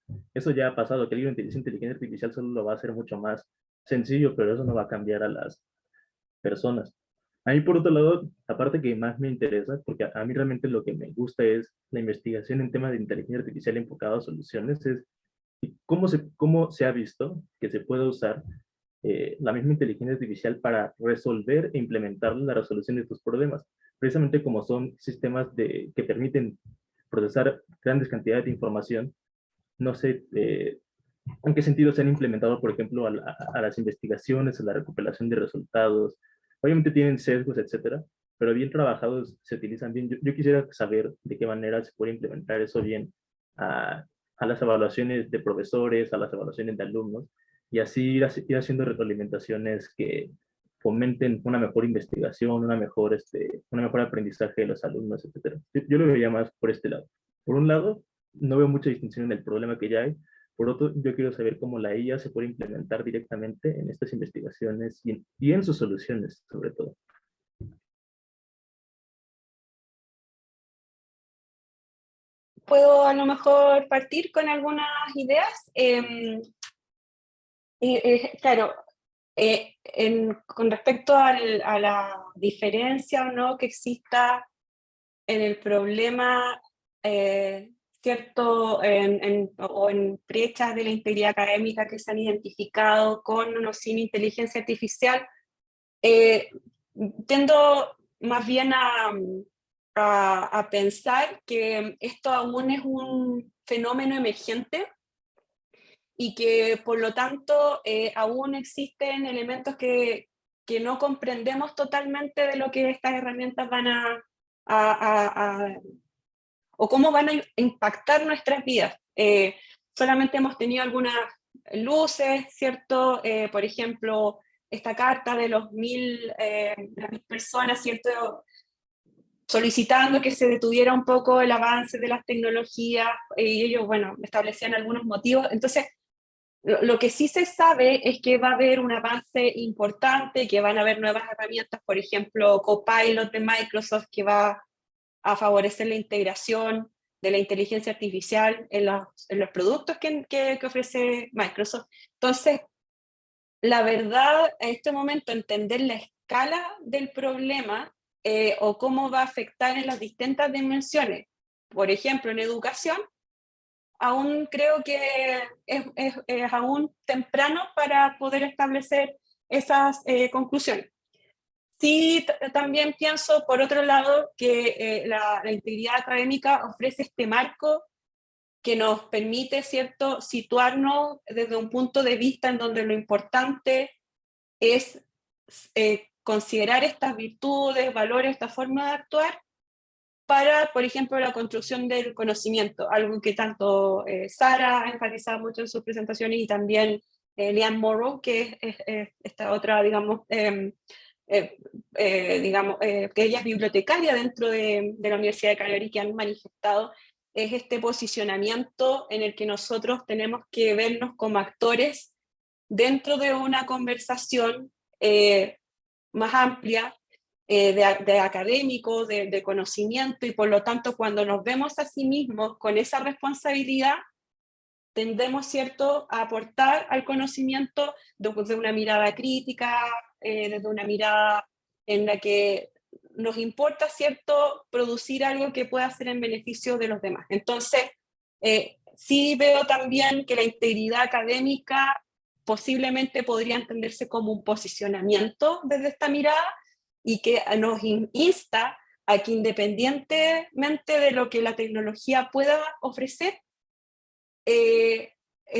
ya ha pasado, que el libro de inteligencia artificial solo lo va a hacer mucho más sencillo, pero eso no va a cambiar a las personas. A mí, por otro lado, la parte que más me interesa, porque a mí realmente lo que me gusta es la investigación en temas de inteligencia artificial enfocada a soluciones, es cómo se ha visto que se puede usar la misma inteligencia artificial para resolver e implementar la resolución de estos problemas, precisamente como son sistemas que permiten procesar grandes cantidades de información. No sé en qué sentido se han implementado, por ejemplo, a las investigaciones, a la recopilación de resultados. Obviamente tienen sesgos, etcétera, pero bien trabajados se utilizan bien. Yo quisiera saber de qué manera se puede implementar eso bien a las evaluaciones de profesores, a las evaluaciones de alumnos, y así ir haciendo retroalimentaciones que fomenten una mejor investigación, una mejor aprendizaje de los alumnos, etcétera. Yo lo vería más por este lado. Por un lado, no veo mucha distinción en el problema que ya hay. Por otro, yo quiero saber cómo la IA se puede implementar directamente en estas investigaciones y en sus soluciones, sobre todo. Puedo a lo mejor partir con algunas ideas. Claro, Con respecto a la diferencia o no que exista en el problema, ¿cierto? O en brechas de la integridad académica que se han identificado con o sin inteligencia artificial, tendo más bien a pensar que esto aún es un fenómeno emergente y que por lo tanto aún existen elementos que no comprendemos totalmente de lo que estas herramientas van o cómo van a impactar nuestras vidas. Solamente hemos tenido algunas luces, ¿cierto? Por ejemplo, esta carta de las 1000 personas, ¿cierto? Solicitando que se detuviera un poco el avance de las tecnologías, y ellos, bueno, establecían algunos motivos. Entonces, lo que sí se sabe es que va a haber un avance importante, que van a haber nuevas herramientas, por ejemplo, Copilot de Microsoft, que va a favorecer la integración de la inteligencia artificial en los productos que ofrece Microsoft. Entonces, la verdad, en este momento, entender la escala del problema o cómo va a afectar en las distintas dimensiones, por ejemplo, en educación, aún creo que es aún temprano para poder establecer esas conclusiones. Sí, también pienso, por otro lado, que la integridad académica ofrece este marco que nos permite, ¿cierto?, situarnos desde un punto de vista en donde lo importante es considerar estas virtudes, valores, esta forma de actuar para, por ejemplo, la construcción del conocimiento, algo que tanto Sara ha enfatizado mucho en sus presentaciones y también Leanne Morrow, que es esta otra, digamos, que ella es bibliotecaria dentro de la Universidad de Calgary, que han manifestado, es este posicionamiento en el que nosotros tenemos que vernos como actores dentro de una conversación más amplia, de académicos, de conocimiento, y por lo tanto cuando nos vemos a sí mismos con esa responsabilidad, tendemos, ¿cierto?, a aportar al conocimiento desde una mirada crítica, desde una mirada en la que nos importa, ¿cierto?, producir algo que pueda ser en beneficio de los demás. Entonces, sí veo también que la integridad académica posiblemente podría entenderse como un posicionamiento desde esta mirada y que nos insta a que independientemente de lo que la tecnología pueda ofrecer,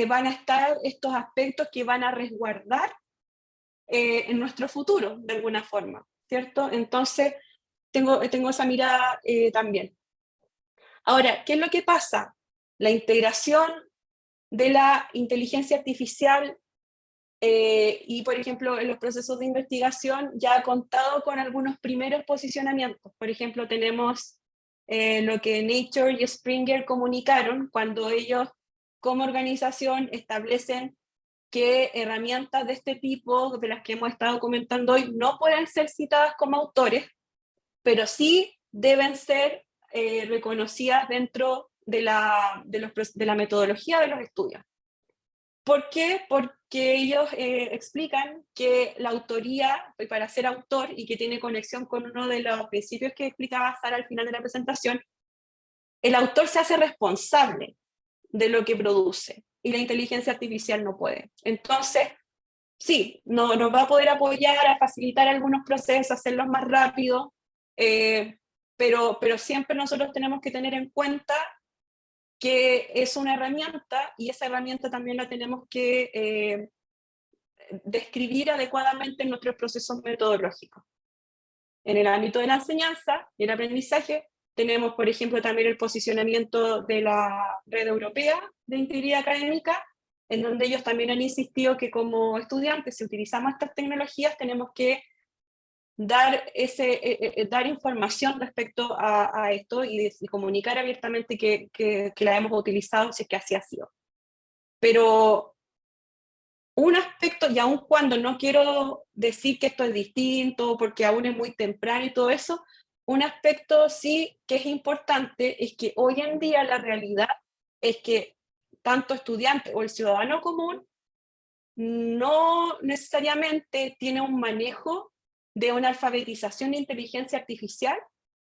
van a estar estos aspectos que van a resguardar en nuestro futuro, de alguna forma, ¿cierto? Entonces, tengo esa mirada también. Ahora, ¿qué es lo que pasa? La integración de la inteligencia artificial y, por ejemplo, en los procesos de investigación ya ha contado con algunos primeros posicionamientos. Por ejemplo, tenemos lo que Nature y Springer comunicaron cuando ellos, como organización, establecen que herramientas de este tipo, de las que hemos estado comentando hoy, no pueden ser citadas como autores, pero sí deben ser reconocidas dentro de la metodología de los estudios. ¿Por qué? Porque ellos explican que la autoría, para ser autor y que tiene conexión con uno de los principios que explicaba Sara al final de la presentación, el autor se hace responsable de lo que produce y la inteligencia artificial no puede. Entonces, sí, nos va a poder apoyar a facilitar algunos procesos, hacerlos más rápido, pero siempre nosotros tenemos que tener en cuenta que es una herramienta y esa herramienta también la tenemos que describir adecuadamente en nuestros procesos metodológicos. En el ámbito de la enseñanza y el aprendizaje, tenemos, por ejemplo, también el posicionamiento de la Red Europea de Integridad Académica, en donde ellos también han insistido que como estudiantes, si utilizamos estas tecnologías, tenemos que dar información respecto a esto y comunicar abiertamente que la hemos utilizado, si es que así ha sido. Pero un aspecto, y aun cuando no quiero decir que esto es distinto, porque aún es muy temprano y todo eso, un aspecto sí que es importante es que hoy en día la realidad es que tanto estudiante o el ciudadano común no necesariamente tiene un manejo de una alfabetización de inteligencia artificial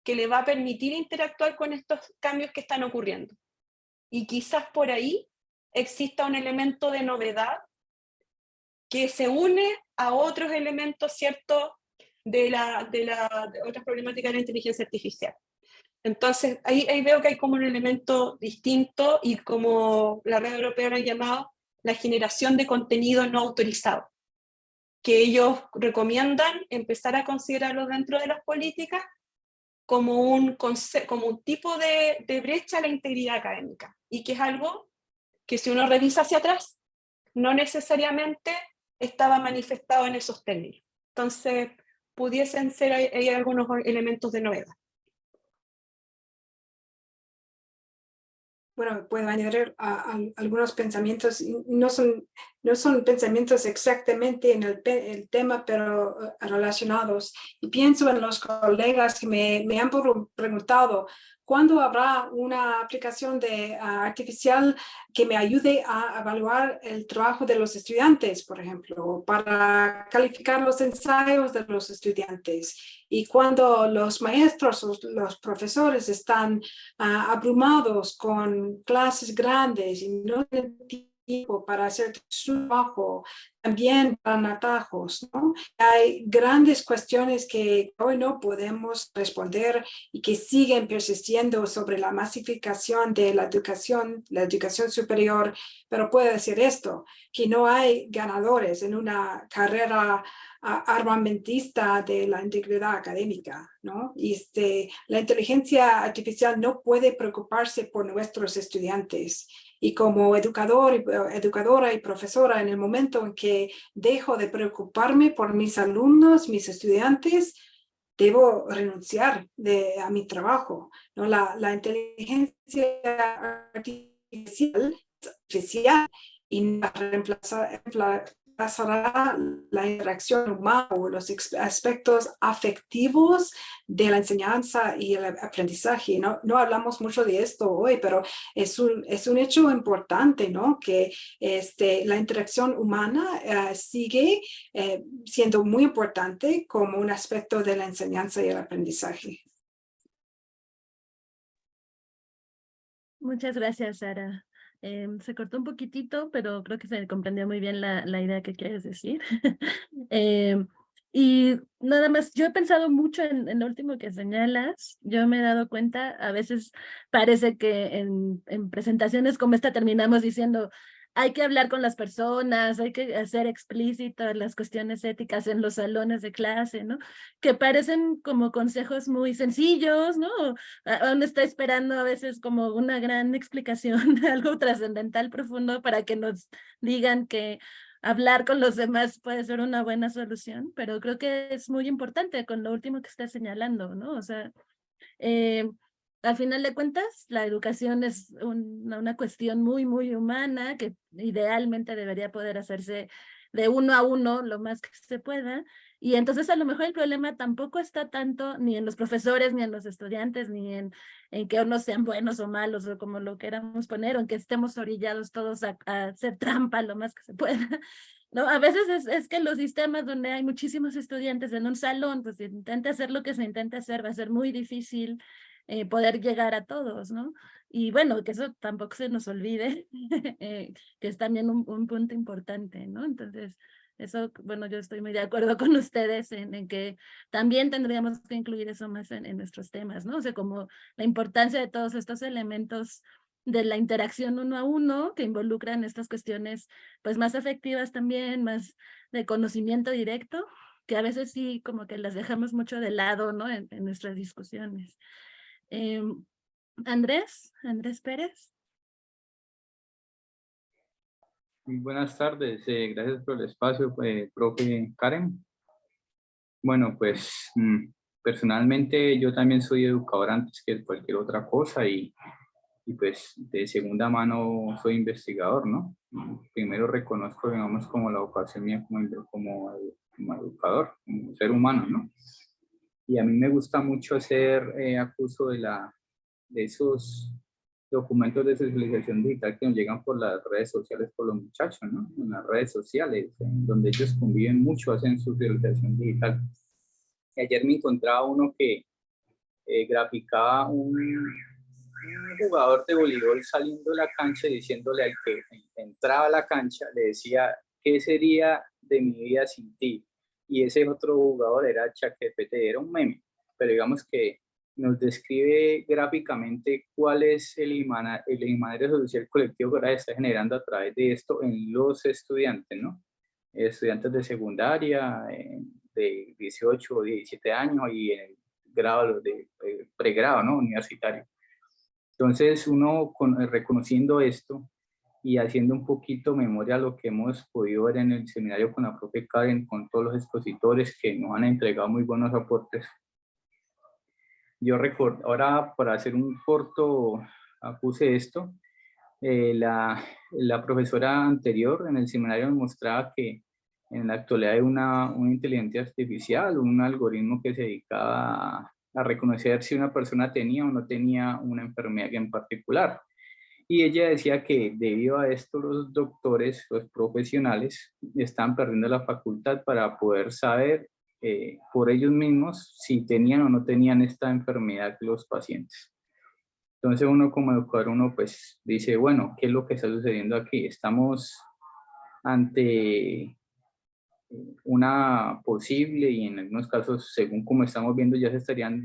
que le va a permitir interactuar con estos cambios que están ocurriendo. Y quizás por ahí exista un elemento de novedad que se une a otros elementos, ¿cierto?, de otras problemáticas de la inteligencia artificial. Entonces, ahí veo que hay como un elemento distinto y como la red europea lo ha llamado, la generación de contenido no autorizado, que ellos recomiendan empezar a considerarlo dentro de las políticas como un tipo de brecha a la integridad académica, y que es algo que si uno revisa hacia atrás, no necesariamente estaba manifestado en esos términos. Entonces, pudiesen ser hay algunos elementos de novedad. Bueno, puedo añadir algunos pensamientos, no son pensamientos exactamente en el tema, pero relacionados. Y pienso en los colegas que me han preguntado, ¿cuándo habrá una aplicación artificial que me ayude a evaluar el trabajo de los estudiantes, por ejemplo, para calificar los ensayos de los estudiantes? Y cuando los maestros o los profesores están abrumados con clases grandes y no tienen tiempo para hacer su trabajo, también dan atajos, ¿no? Hay grandes cuestiones que hoy no podemos responder y que siguen persistiendo sobre la masificación de la educación superior, pero puedo decir esto, que no hay ganadores en una carrera armamentista de la integridad académica, ¿no? Y la inteligencia artificial no puede preocuparse por nuestros estudiantes. Y como educadora y profesora, en el momento en que dejo de preocuparme por mis alumnos, mis estudiantes, debo renunciar a mi trabajo, ¿no? La inteligencia artificial y no reemplazará la interacción humana o los aspectos afectivos de la enseñanza y el aprendizaje. No hablamos mucho de esto hoy, pero es un hecho importante, ¿no? Que la interacción humana sigue siendo muy importante como un aspecto de la enseñanza y el aprendizaje. Muchas gracias, Sara. Se cortó un poquitito, pero creo que se comprendió muy bien la idea que quieres decir. Y nada más, yo he pensado mucho en lo último que señalas. Yo me he dado cuenta, a veces parece que en presentaciones como esta terminamos diciendo, hay que hablar con las personas, hay que hacer explícitas las cuestiones éticas en los salones de clase, ¿no? Que parecen como consejos muy sencillos, ¿no? Uno está esperando a veces como una gran explicación, algo trascendental, profundo, para que nos digan que hablar con los demás puede ser una buena solución, pero creo que es muy importante con lo último que está señalando, ¿no? O sea, al final de cuentas, la educación es una cuestión muy, muy humana que idealmente debería poder hacerse de uno a uno lo más que se pueda. Y entonces a lo mejor el problema tampoco está tanto ni en los profesores, ni en los estudiantes, ni en que unos sean buenos o malos, o como lo queramos poner, o en que estemos orillados todos a hacer trampa lo más que se pueda. No, a veces es que los sistemas donde hay muchísimos estudiantes en un salón, pues si intenta hacer lo que se intenta hacer, va a ser muy difícil poder llegar a todos, ¿no? Y bueno, que eso tampoco se nos olvide, que es también un punto importante, ¿no? Entonces, eso, bueno, yo estoy muy de acuerdo con ustedes en que también tendríamos que incluir eso más en nuestros temas, ¿no? O sea, como la importancia de todos estos elementos de la interacción uno a uno que involucran estas cuestiones pues más afectivas también, más de conocimiento directo, que a veces sí como que las dejamos mucho de lado, ¿no? En nuestras discusiones. Andrés Pérez. Muy buenas tardes, gracias por el espacio, profe Karen. Bueno, pues personalmente yo también soy educador antes que cualquier otra cosa y pues de segunda mano soy investigador, ¿no? Primero reconozco, digamos, como la vocación mía como educador, como ser humano, ¿no? Y a mí me gusta mucho hacer acuso de esos documentos de sensibilización digital que nos llegan por las redes sociales por los muchachos, ¿no? En las redes sociales, en donde ellos conviven mucho, hacen su sensibilización digital. Y ayer me encontraba uno que graficaba un jugador de voleibol saliendo de la cancha y diciéndole al que entraba a la cancha, le decía, ¿qué sería de mi vida sin ti? Y ese otro jugador era ChatGPT, era un meme, pero digamos que nos describe gráficamente cuál es el imaginario social colectivo que ahora se está generando a través de esto en los estudiantes, ¿no? Estudiantes de secundaria, de 18 o 17 años y en el grado de pregrado, ¿no? Universitario. Entonces uno reconociendo esto y haciendo un poquito memoria a lo que hemos podido ver en el seminario con la profe Karen, con todos los expositores que nos han entregado muy buenos aportes. Yo recuerdo, ahora para hacer un corto, puse esto, la profesora anterior en el seminario nos mostraba que en la actualidad hay una inteligencia artificial, un algoritmo que se dedicaba a reconocer si una persona tenía o no tenía una enfermedad en particular. Y ella decía que debido a esto los doctores, los profesionales, están perdiendo la facultad para poder saber por ellos mismos si tenían o no tenían esta enfermedad los pacientes. Entonces uno como educador, uno pues dice, bueno, ¿qué es lo que está sucediendo aquí? Estamos ante una posible y en algunos casos, según como estamos viendo, ya se estarían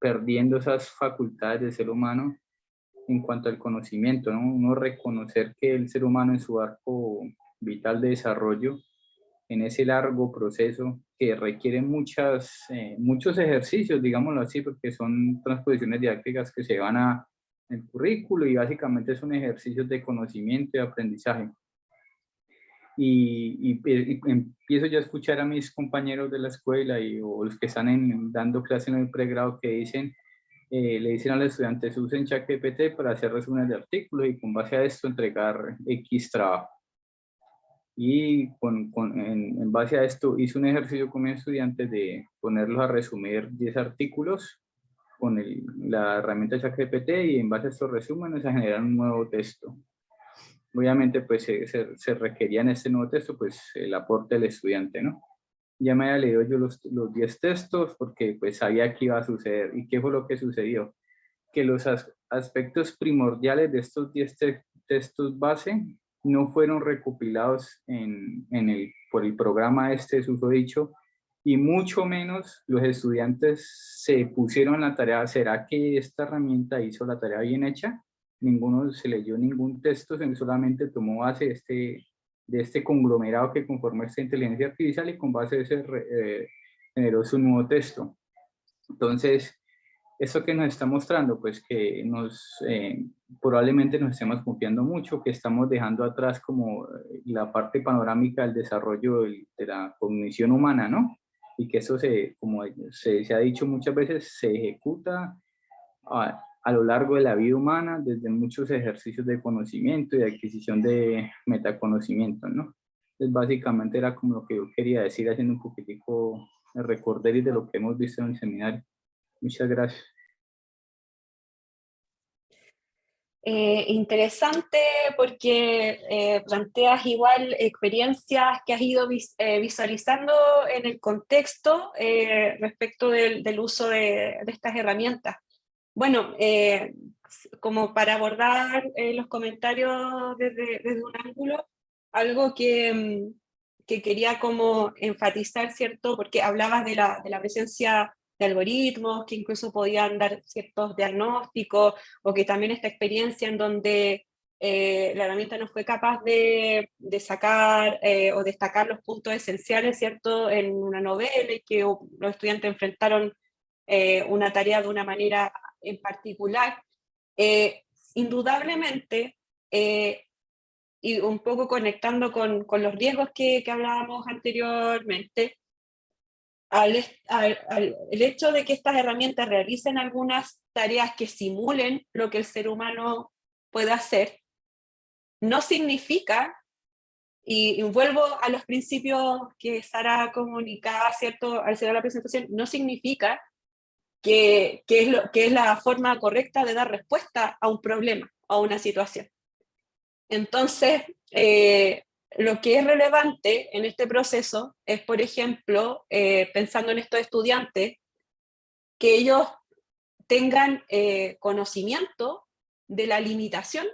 perdiendo esas facultades del ser humano en cuanto al conocimiento, ¿no? Uno reconocer que el ser humano en su arco vital de desarrollo, en ese largo proceso que requiere muchos ejercicios, digámoslo así, porque son transposiciones didácticas que se van a el currículo y básicamente son ejercicios de conocimiento y aprendizaje. Y empiezo ya a escuchar a mis compañeros de la escuela o los que están dando clases en el pregrado que dicen, le dicen a los estudiantes, usen ChatGPT para hacer resúmenes de artículos y con base a esto entregar X trabajo. Y en base a esto hice un ejercicio con mis estudiantes de ponerlos a resumir 10 artículos con la herramienta ChatGPT y en base a estos resúmenes a generar un nuevo texto. Obviamente pues se requería en este nuevo texto pues el aporte del estudiante, ¿no? Ya me había leído yo los 10 textos porque pues sabía que iba a suceder. ¿Y qué fue lo que sucedió? Que los aspectos primordiales de estos 10 textos base no fueron recopilados por el programa susodicho y mucho menos los estudiantes se pusieron la tarea, ¿será que esta herramienta hizo la tarea bien hecha? Ninguno se leyó ningún texto, solamente tomó base de este conglomerado que conforma esta inteligencia artificial y con base de ese generó su nuevo texto. Entonces, ¿eso que nos está mostrando? Pues que probablemente nos estemos confiando mucho, que estamos dejando atrás como la parte panorámica del desarrollo de la cognición humana, ¿no? Y que eso, como se ha dicho muchas veces, se ejecuta a lo largo de la vida humana desde muchos ejercicios de conocimiento y de adquisición de metaconocimiento, ¿no? Entonces, básicamente era como lo que yo quería decir, haciendo un poquitico el recorderis de lo que hemos visto en el seminario. Muchas gracias. Interesante porque planteas igual experiencias que has ido visualizando en el contexto respecto del uso de estas herramientas. Bueno, como para abordar los comentarios desde un ángulo, algo que quería como enfatizar, ¿cierto? Porque hablabas de la presencia de algoritmos que incluso podían dar ciertos diagnósticos, o que también esta experiencia en donde la herramienta no fue capaz de sacar o destacar los puntos esenciales, ¿cierto? En una novela y que los estudiantes enfrentaron una tarea de una manera en particular. Indudablemente, y un poco conectando con los riesgos que hablábamos anteriormente, el hecho de que estas herramientas realicen algunas tareas que simulen lo que el ser humano puede hacer, no significa, y vuelvo a los principios que Sara comunicaba, ¿cierto?, al hacer la presentación, no significa que es la forma correcta de dar respuesta a un problema, a una situación. Entonces, lo que es relevante en este proceso es, por ejemplo, pensando en estos estudiantes, que ellos tengan conocimiento de la limitación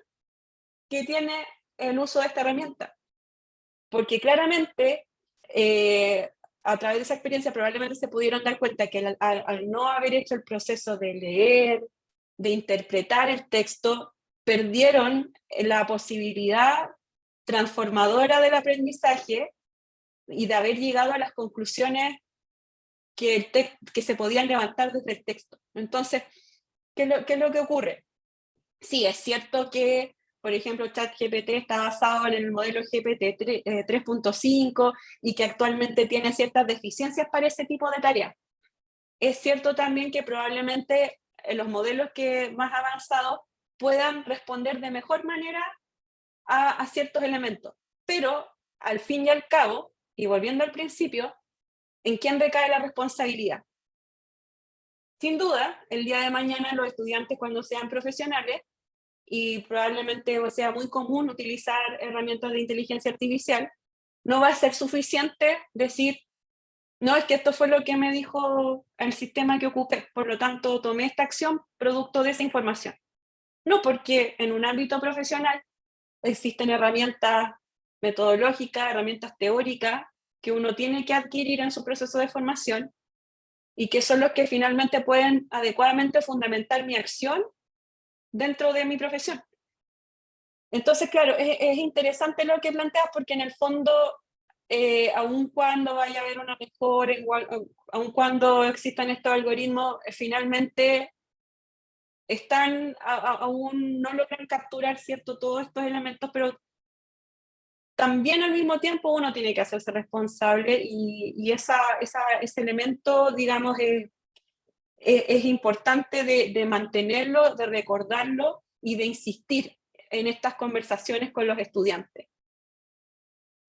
que tiene el uso de esta herramienta. Porque claramente, a través de esa experiencia probablemente se pudieron dar cuenta que al no haber hecho el proceso de leer, de interpretar el texto, perdieron la posibilidad transformadora del aprendizaje y de haber llegado a las conclusiones que se podían levantar desde el texto. Entonces, ¿qué es lo que ocurre? Sí, es cierto que, por ejemplo, ChatGPT está basado en el modelo GPT 3.5 y que actualmente tiene ciertas deficiencias para ese tipo de tareas. Es cierto también que probablemente los modelos que más avanzados puedan responder de mejor manera a ciertos elementos, pero al fin y al cabo, y volviendo al principio, ¿en quién recae la responsabilidad? Sin duda, el día de mañana los estudiantes, cuando sean profesionales, y probablemente sea muy común utilizar herramientas de inteligencia artificial, no va a ser suficiente decir, no, es que esto fue lo que me dijo el sistema que ocupé, por lo tanto tomé esta acción producto de esa información. No, porque en un ámbito profesional existen herramientas metodológicas, herramientas teóricas que uno tiene que adquirir en su proceso de formación y que son los que finalmente pueden adecuadamente fundamentar mi acción dentro de mi profesión. Entonces, claro, es interesante lo que planteas porque en el fondo, aun cuando vaya a haber una mejora, aun cuando existan estos algoritmos, finalmente aún no logran capturar, ¿cierto?, todos estos elementos, pero también al mismo tiempo uno tiene que hacerse responsable y ese elemento, digamos, es importante de mantenerlo, de recordarlo y de insistir en estas conversaciones con los estudiantes.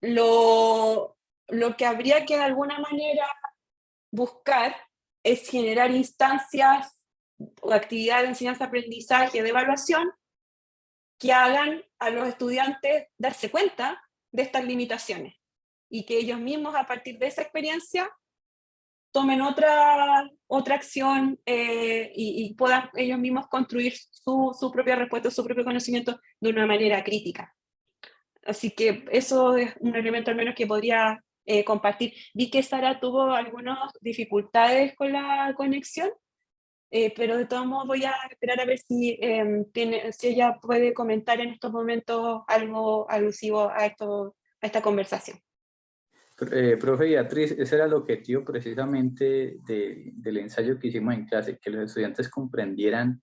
Lo que habría que de alguna manera buscar es generar instancias o actividades de enseñanza-aprendizaje, de evaluación, que hagan a los estudiantes darse cuenta de estas limitaciones y que ellos mismos a partir de esa experiencia tomen otra acción y puedan ellos mismos construir su propia respuesta, su propio conocimiento de una manera crítica. Así que eso es un elemento al menos que podría compartir. Vi que Sara tuvo algunas dificultades con la conexión, pero de todos modos voy a esperar a ver si ella puede comentar en estos momentos algo alusivo a esta conversación. Profe Beatriz, ese era el objetivo precisamente del ensayo que hicimos en clase, que los estudiantes comprendieran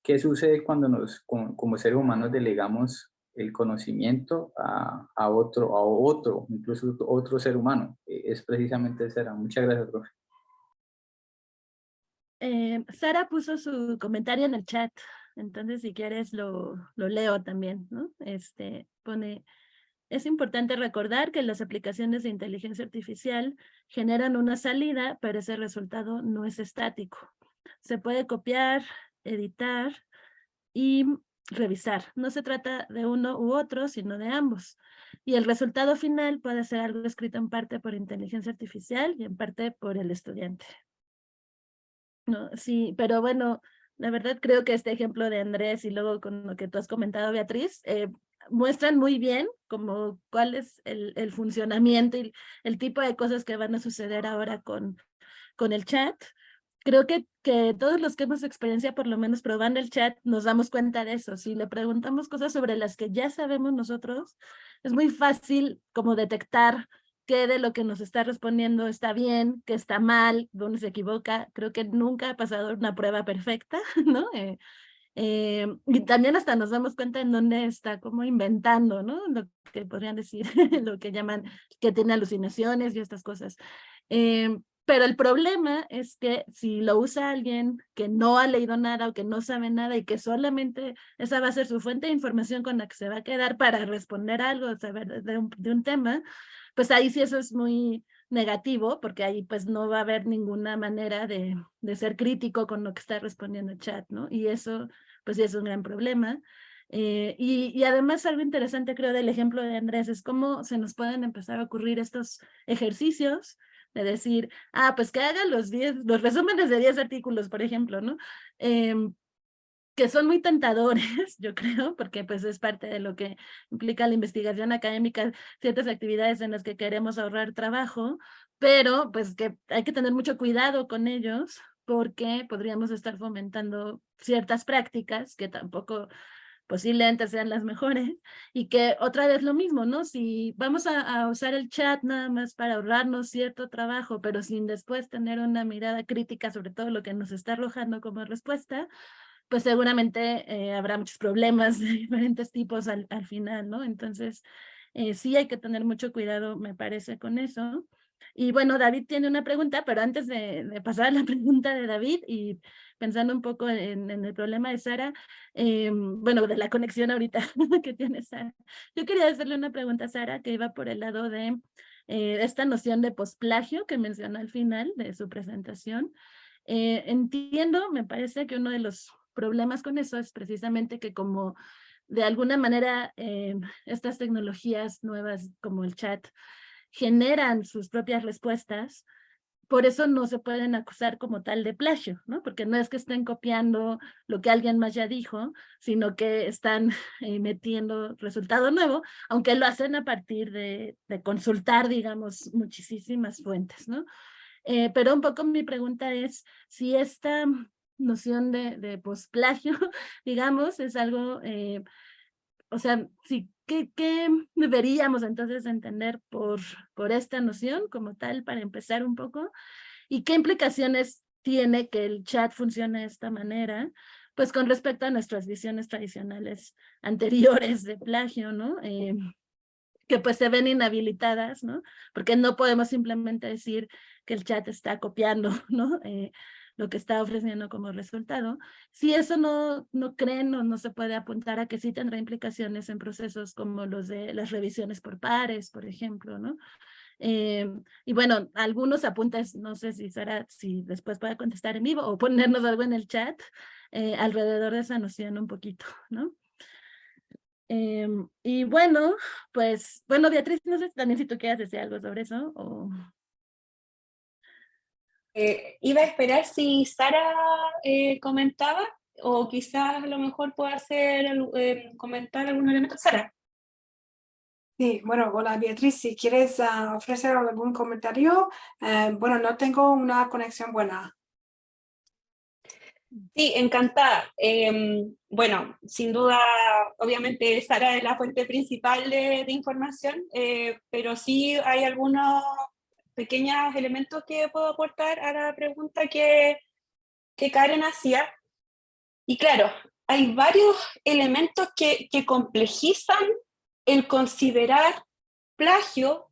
qué sucede cuando como seres humanos delegamos el conocimiento a otro, incluso otro ser humano. Es precisamente ese era. Muchas gracias, profe. Sara puso su comentario en el chat, entonces si quieres lo leo también, ¿no? Pone... Es importante recordar que las aplicaciones de inteligencia artificial generan una salida, pero ese resultado no es estático. Se puede copiar, editar y revisar. No se trata de uno u otro, sino de ambos. Y el resultado final puede ser algo escrito en parte por inteligencia artificial y en parte por el estudiante. No, sí, pero bueno, la verdad creo que este ejemplo de Andrés y luego con lo que tú has comentado, Beatriz, muestran muy bien como cuál es el funcionamiento y el tipo de cosas que van a suceder ahora con el chat. Creo que todos los que hemos experiencia, por lo menos probando el chat, nos damos cuenta de eso. Si le preguntamos cosas sobre las que ya sabemos nosotros, es muy fácil como detectar qué de lo que nos está respondiendo está bien, qué está mal, dónde se equivoca. Creo que nunca ha pasado una prueba perfecta, ¿no? Y también hasta nos damos cuenta en dónde está como inventando, ¿no? Lo que podrían decir, lo que llaman que tiene alucinaciones y estas cosas. Pero el problema es que si lo usa alguien que no ha leído nada o que no sabe nada y que solamente esa va a ser su fuente de información con la que se va a quedar para responder algo, saber de un tema, pues ahí sí eso es muy, negativo, porque ahí pues no va a haber ninguna manera de ser crítico con lo que está respondiendo el chat, ¿no? Y eso pues sí es un gran problema. Y además algo interesante creo del ejemplo de Andrés es cómo se nos pueden empezar a ocurrir estos ejercicios de decir, pues que haga los resúmenes de 10 artículos, por ejemplo, ¿no? Que son muy tentadores, yo creo, porque pues es parte de lo que implica la investigación académica, ciertas actividades en las que queremos ahorrar trabajo, pero pues que hay que tener mucho cuidado con ellos, porque podríamos estar fomentando ciertas prácticas que tampoco posiblemente sean las mejores, y que otra vez lo mismo, ¿no? Si vamos a usar el chat nada más para ahorrarnos cierto trabajo, pero sin después tener una mirada crítica sobre todo lo que nos está arrojando como respuesta, pues seguramente habrá muchos problemas de diferentes tipos al final, ¿no? Entonces, sí hay que tener mucho cuidado, me parece, con eso. Y bueno, David tiene una pregunta, pero antes de pasar a la pregunta de David y pensando un poco en el problema de Sara, bueno, de la conexión ahorita que tiene Sara, yo quería hacerle una pregunta a Sara que iba por el lado de esta noción de posplagio que mencionó al final de su presentación. Entiendo, me parece que uno de los problemas con eso es precisamente que como de alguna manera estas tecnologías nuevas como el chat generan sus propias respuestas, por eso no se pueden acusar como tal de plagio, ¿no? Porque no es que estén copiando lo que alguien más ya dijo, sino que están metiendo resultado nuevo, aunque lo hacen a partir de consultar, digamos, muchísimas fuentes, ¿no? Pero un poco mi pregunta es si esta noción de posplagio, digamos, es algo, o sea, sí, ¿qué deberíamos entonces entender por esta noción como tal para empezar un poco? ¿Y qué implicaciones tiene que el chat funcione de esta manera? Pues con respecto a nuestras visiones tradicionales anteriores de plagio, ¿no? Que pues se ven inhabilitadas, ¿no? Porque no podemos simplemente decir que el chat está copiando, ¿no? Lo que está ofreciendo como resultado. Si eso no creen o no se puede apuntar a que sí tendrá implicaciones en procesos como los de las revisiones por pares, por ejemplo, ¿no? Y bueno, algunos apuntes, no sé si Sara, si después puede contestar en vivo o ponernos algo en el chat alrededor de esa noción un poquito, ¿no? Y bueno, pues, bueno, Beatriz, no sé también si tú quieres decir algo sobre eso o... Iba a esperar si Sara comentaba, o quizás a lo mejor pueda hacer comentar algún elemento. Sara. Sí, bueno, hola Beatriz, si quieres ofrecer algún comentario, bueno, no tengo una conexión buena. Sí, encantada. Bueno, sin duda, obviamente Sara es la fuente principal de información, pero sí hay algunos pequeños elementos que puedo aportar a la pregunta que Karen hacía. Y claro, hay varios elementos que complejizan el considerar plagio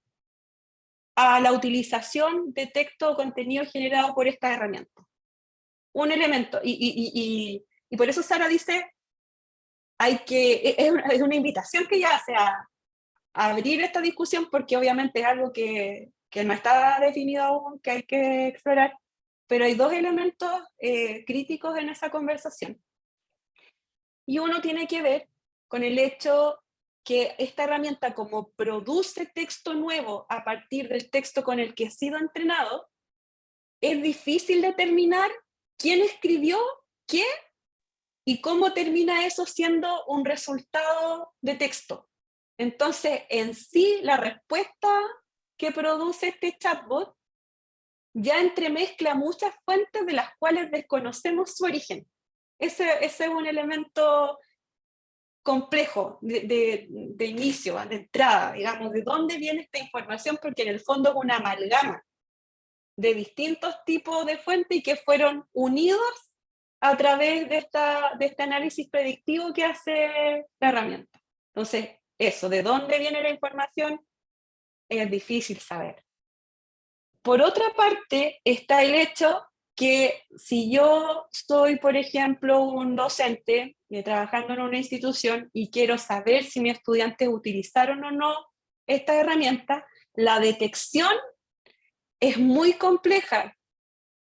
a la utilización de texto o contenido generado por esta herramienta. Un elemento, y por eso Sara dice, es una invitación que ya hace a abrir esta discusión, porque obviamente es algo que no está definido aún, que hay que explorar, pero hay dos elementos críticos en esa conversación. Y uno tiene que ver con el hecho que esta herramienta, como produce texto nuevo a partir del texto con el que ha sido entrenado, es difícil determinar quién escribió qué y cómo termina eso siendo un resultado de texto. Entonces, en sí, la respuesta que produce este chatbot ya entremezcla muchas fuentes de las cuales desconocemos su origen. Ese es un elemento complejo de inicio, de entrada, digamos, de dónde viene esta información, porque en el fondo es una amalgama de distintos tipos de fuentes y que fueron unidos a través de este análisis predictivo que hace la herramienta. Entonces, eso, de dónde viene la información, es difícil saber. Por otra parte, está el hecho que si yo soy, por ejemplo, un docente trabajando en una institución y quiero saber si mis estudiantes utilizaron o no esta herramienta, la detección es muy compleja.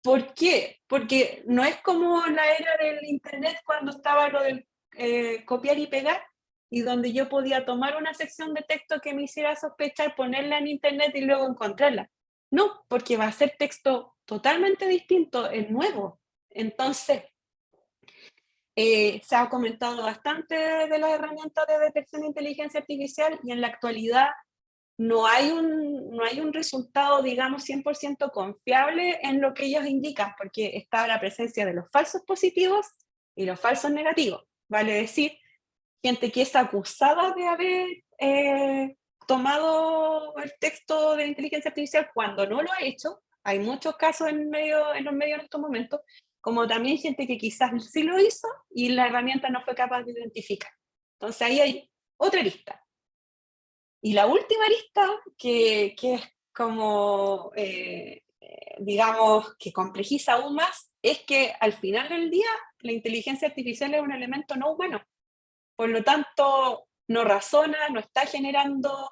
¿Por qué? Porque no es como la era del internet cuando estaba lo del copiar y pegar, y donde yo podía tomar una sección de texto que me hiciera sospechar, ponerla en internet y luego encontrarla. No, porque va a ser texto totalmente distinto, es nuevo. Entonces, se ha comentado bastante de las herramientas de detección de inteligencia artificial y en la actualidad no hay un resultado, digamos, 100% confiable en lo que ellos indican, porque está la presencia de los falsos positivos y los falsos negativos. Vale decir, gente que es acusada de haber tomado el texto de inteligencia artificial cuando no lo ha hecho. Hay muchos casos en los medios en estos momentos, como también gente que quizás sí lo hizo y la herramienta no fue capaz de identificar. Entonces ahí hay otra lista. Y la última lista, que es como, digamos, que complejiza aún más, es que al final del día la inteligencia artificial es un elemento no humano. Por lo tanto, no razona, no está generando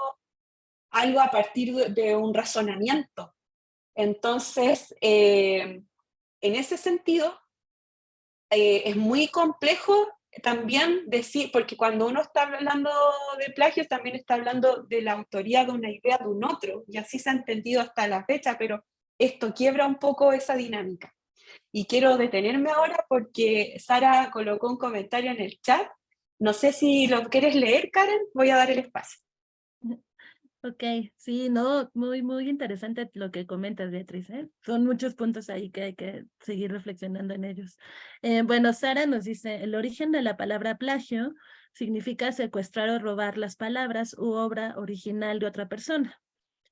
algo a partir de un razonamiento. Entonces, en ese sentido, es muy complejo también decir, porque cuando uno está hablando de plagio, también está hablando de la autoría de una idea de un otro, y así se ha entendido hasta la fecha, pero esto quiebra un poco esa dinámica. Y quiero detenerme ahora porque Sara colocó un comentario en el chat. No sé si lo quieres leer, Karen, voy a dar el espacio. Ok, sí, no, muy interesante lo que comentas, Beatriz, ¿eh? Son muchos puntos ahí que hay que seguir reflexionando en ellos. Bueno, Sara nos dice, el origen de la palabra plagio significa secuestrar o robar las palabras u obra original de otra persona.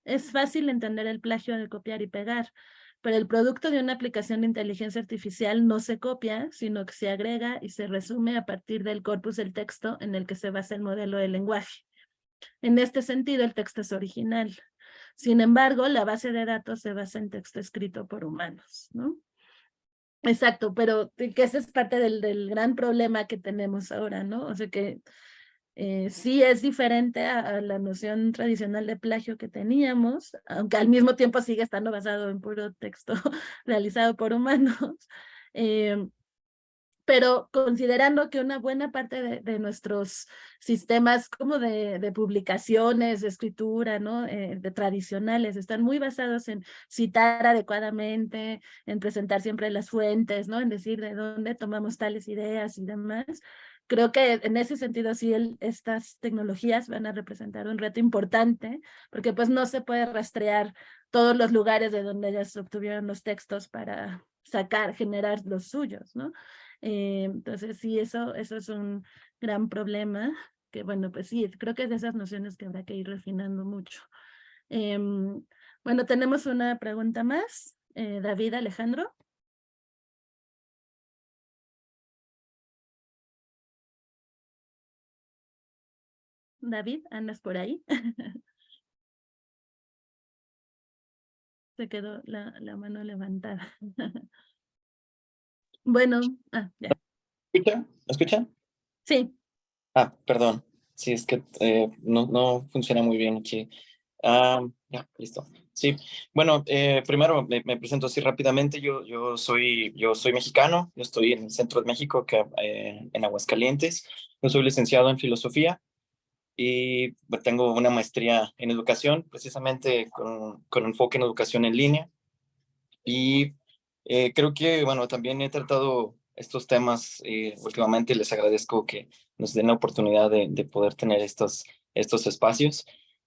Es fácil entender el plagio de copiar y pegar, pero el producto de una aplicación de inteligencia artificial no se copia, sino que se agrega y se resume a partir del corpus del texto en el que se basa el modelo de lenguaje. En este sentido, el texto es original. Sin embargo, la base de datos se basa en texto escrito por humanos, ¿no? Exacto, pero que ese es parte del gran problema que tenemos ahora, ¿no? O sea que sí es diferente a la noción tradicional de plagio que teníamos, aunque al mismo tiempo sigue estando basado en puro texto realizado por humanos. Pero considerando que una buena parte de nuestros sistemas como de publicaciones, de escritura, ¿no? De tradicionales, están muy basados en citar adecuadamente, en presentar siempre las fuentes, ¿no? En decir de dónde tomamos tales ideas y demás. Creo que en ese sentido sí estas tecnologías van a representar un reto importante, porque pues no se puede rastrear todos los lugares de donde ellas obtuvieron los textos para generar los suyos, ¿no? Entonces sí, eso es un gran problema, que bueno, pues sí, creo que es de esas nociones que habrá que ir refinando mucho. Bueno, tenemos una pregunta más. David Alejandro. David, ¿andas por ahí? Se quedó la mano levantada. Bueno, ya. ¿Me escuchan? Sí. Perdón. Sí, es que no funciona muy bien aquí. Ya, listo. Sí, bueno, primero me presento así rápidamente. Yo soy mexicano, yo estoy en el centro de México, en Aguascalientes. Yo soy licenciado en filosofía y tengo una maestría en educación, precisamente con enfoque en educación en línea. Y creo que, bueno, también he tratado estos temas últimamente. Les agradezco que nos den la oportunidad de poder tener estos espacios.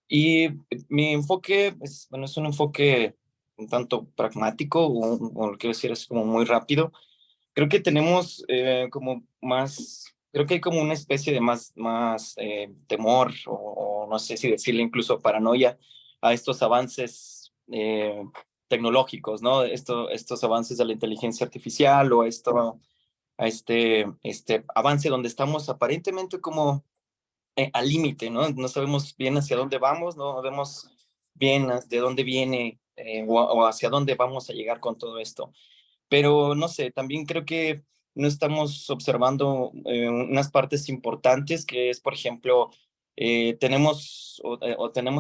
Y mi enfoque es un enfoque un tanto pragmático, o lo quiero decir, es como muy rápido. Creo que tenemos creo que hay como una especie de más temor, o no sé si decirle incluso paranoia, a estos avances tecnológicos, ¿no? Estos avances de la inteligencia artificial, o a este avance donde estamos aparentemente como al límite, ¿no? No sabemos bien hacia dónde vamos, no vemos bien de dónde viene o hacia dónde vamos a llegar con todo esto. Pero no sé, también creo que no estamos observando unas partes importantes, que es, por ejemplo, tenemos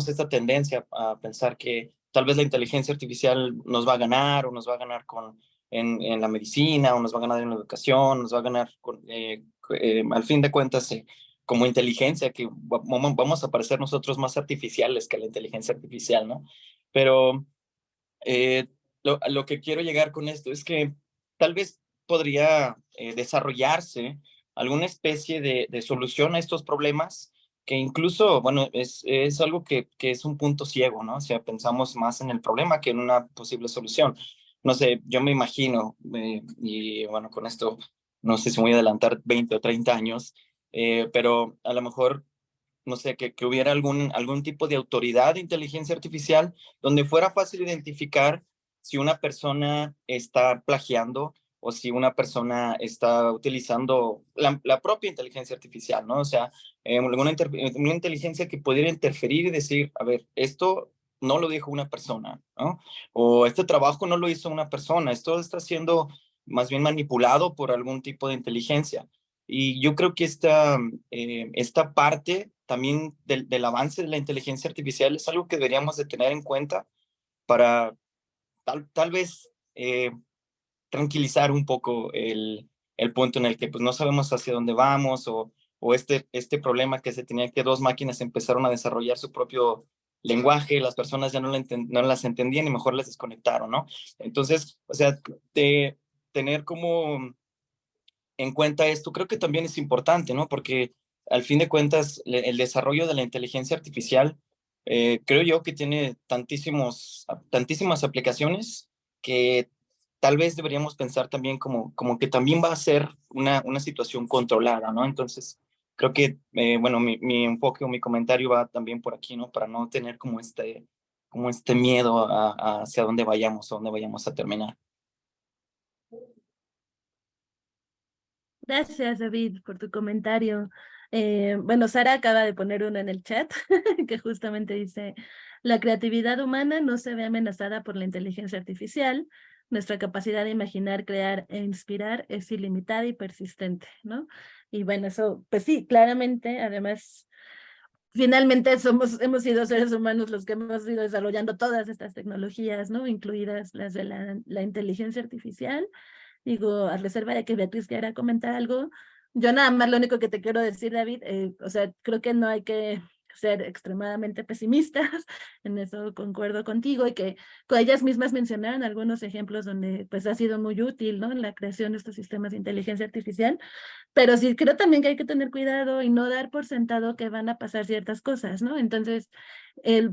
esta tendencia a pensar que tal vez la inteligencia artificial nos va a ganar o nos va a ganar en la medicina o nos va a ganar en la educación, nos va a ganar al fin de cuentas como inteligencia, que vamos a parecer nosotros más artificiales que la inteligencia artificial, ¿no? Pero lo que quiero llegar con esto es que tal vez podría desarrollarse alguna especie de solución a estos problemas que incluso, bueno, es algo que es un punto ciego, ¿no? O sea, pensamos más en el problema que en una posible solución. No sé, yo me imagino, y bueno, con esto no sé si me voy a adelantar 20 o 30 años, pero a lo mejor, no sé, que hubiera algún tipo de autoridad de inteligencia artificial donde fuera fácil identificar si una persona está plagiando o si una persona está utilizando la propia inteligencia artificial, ¿no? O sea, una inteligencia que pudiera interferir y decir, a ver, esto no lo dijo una persona, ¿no? O este trabajo no lo hizo una persona, esto está siendo más bien manipulado por algún tipo de inteligencia. Y yo creo que esta parte también del avance de la inteligencia artificial es algo que deberíamos de tener en cuenta para tal vez tranquilizar un poco el punto en el que pues, no sabemos hacia dónde vamos o este problema que se tenía que dos máquinas empezaron a desarrollar su propio lenguaje, las personas ya no las entendían y mejor las desconectaron, ¿no? Entonces, o sea, tener como en cuenta esto, creo que también es importante, ¿no? Porque al fin de cuentas, el desarrollo de la inteligencia artificial, creo yo que tiene tantísimas aplicaciones que tal vez deberíamos pensar también como que también va a ser una situación controlada, ¿no? Entonces, creo que, bueno, mi enfoque o mi comentario va también por aquí, ¿no? Para no tener como este miedo hacia dónde vayamos o dónde vayamos a terminar. Gracias, David, por tu comentario. Bueno, Sara acaba de poner uno en el chat que justamente dice, la creatividad humana no se ve amenazada por la inteligencia artificial. Nuestra capacidad de imaginar, crear e inspirar es ilimitada y persistente, ¿no? Y bueno, eso, pues sí, claramente, además, finalmente hemos sido seres humanos los que hemos ido desarrollando todas estas tecnologías, ¿no? Incluidas las de la inteligencia artificial. Digo, a reserva de que Beatriz quiera comentar algo, yo nada más lo único que te quiero decir, David, o sea, creo que no hay que ser extremadamente pesimistas, en eso concuerdo contigo, y que con ellas mismas mencionaron algunos ejemplos donde pues ha sido muy útil, ¿no? En la creación de estos sistemas de inteligencia artificial, pero sí creo también que hay que tener cuidado y no dar por sentado que van a pasar ciertas cosas, ¿no? Entonces,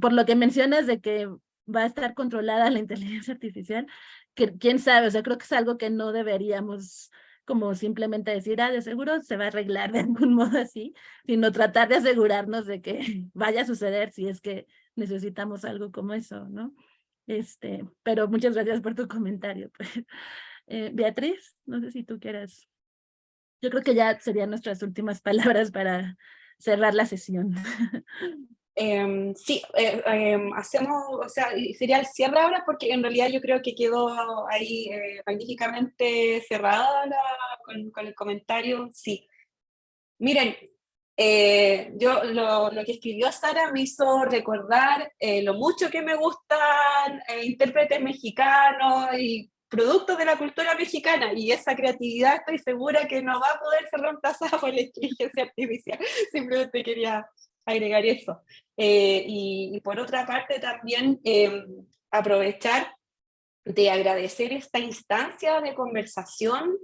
por lo que mencionas de que va a estar controlada la inteligencia artificial, que quién sabe, o sea, creo que es algo que no deberíamos como simplemente decir, de seguro se va a arreglar de algún modo así, sino tratar de asegurarnos de que vaya a suceder si es que necesitamos algo como eso, ¿no? Pero muchas gracias por tu comentario. Pues. Beatriz, no sé si tú quieras. Yo creo que ya serían nuestras últimas palabras para cerrar la sesión. Sí, hacemos, o sea, sería el cierre ahora porque en realidad yo creo que quedó ahí magníficamente cerrada con el comentario. Sí, miren, yo lo que escribió Sara me hizo recordar lo mucho que me gustan intérpretes mexicanos y productos de la cultura mexicana, y esa creatividad estoy segura que no va a poder ser reemplazada por la inteligencia artificial. Simplemente quería agregar eso. Y por otra parte también aprovechar de agradecer esta instancia de conversación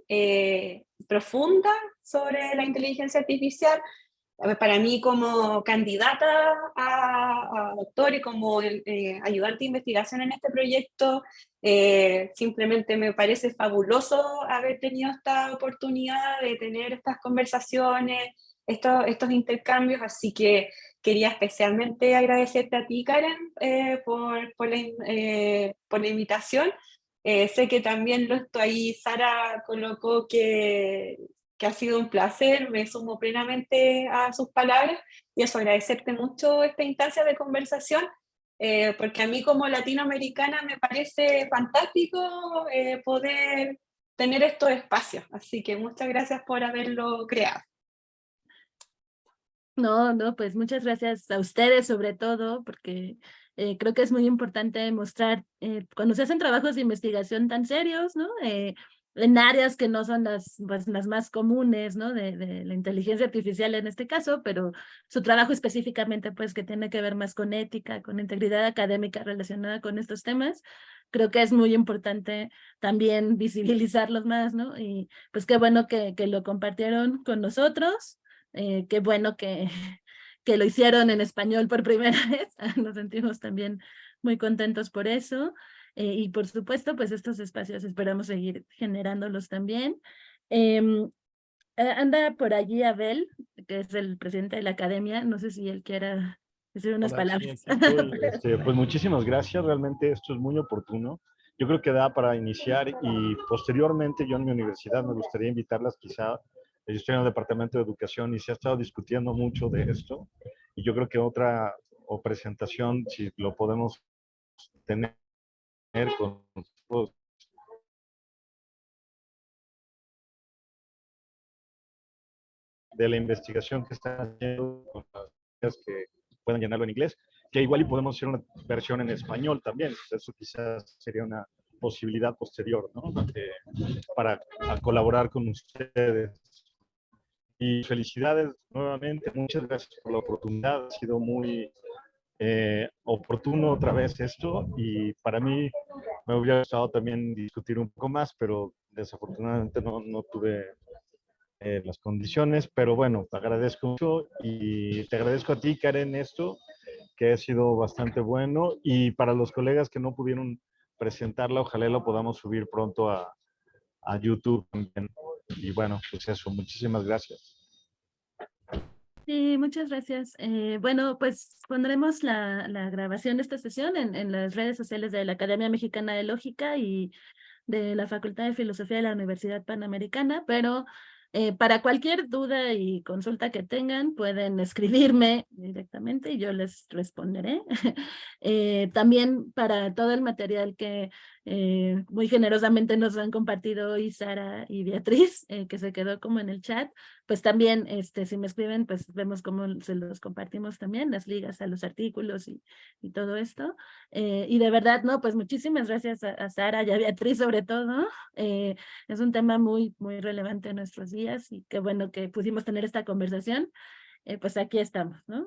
profunda sobre la inteligencia artificial. Para mí como candidata a doctor y como ayudante de investigación en este proyecto, simplemente me parece fabuloso haber tenido esta oportunidad de tener estas conversaciones, estos intercambios, así que quería especialmente agradecerte a ti, Karen, por la invitación. Sé que también ahí Sara colocó que ha sido un placer, me sumo plenamente a sus palabras y eso, agradecerte mucho esta instancia de conversación, porque a mí como latinoamericana me parece fantástico poder tener estos espacios, así que muchas gracias por haberlo creado. No, pues muchas gracias a ustedes sobre todo, porque Creo que es muy importante mostrar, cuando se hacen trabajos de investigación tan serios, ¿no? En áreas que no son pues, las más comunes, ¿no? De la inteligencia artificial en este caso, pero su trabajo específicamente, pues, que tiene que ver más con ética, con integridad académica relacionada con estos temas, creo que es muy importante también visibilizarlos más, ¿no? Y pues qué bueno que lo compartieron con nosotros, qué bueno que lo hicieron en español por primera vez, nos sentimos también muy contentos por eso. Y por supuesto, pues estos espacios esperamos seguir generándolos también. Anda por allí Abel, que es el presidente de la academia, no sé si él quiera decir unas Hola, sí, palabras. aquí estoy. Pues muchísimas gracias, realmente esto es muy oportuno. Yo creo que da para iniciar y posteriormente yo en mi universidad me gustaría invitarlas quizá, yo estoy en el departamento de educación y se ha estado discutiendo mucho de esto y yo creo que otra o presentación, si lo podemos tener con todos de la investigación que están haciendo con las que puedan llenarlo en inglés, que igual y podemos hacer una versión en español también. Eso quizás sería una posibilidad posterior, ¿no? Para colaborar con ustedes. Y felicidades nuevamente, muchas gracias por la oportunidad, ha sido muy oportuno otra vez esto y para mí me hubiera gustado también discutir un poco más, pero desafortunadamente no tuve las condiciones, pero bueno, te agradezco mucho y te agradezco a ti, Karen, esto, que ha sido bastante bueno y para los colegas que no pudieron presentarla, ojalá lo podamos subir pronto a YouTube también. Y bueno, pues eso, muchísimas gracias. Sí, muchas gracias. Bueno, pues pondremos la grabación de esta sesión en las redes sociales de la Academia Mexicana de Lógica y de la Facultad de Filosofía de la Universidad Panamericana, pero para cualquier duda y consulta que tengan, pueden escribirme directamente y yo les responderé. También para todo el material que muy generosamente nos han compartido hoy Sara y Beatriz, que se quedó como en el chat, pues también si me escriben, pues vemos cómo se los compartimos también, las ligas a los artículos y todo esto. Y de verdad, no, pues muchísimas gracias a Sara y a Beatriz sobre todo. Es un tema muy, muy relevante en nuestros días y qué bueno que pudimos tener esta conversación. Pues aquí estamos, ¿no?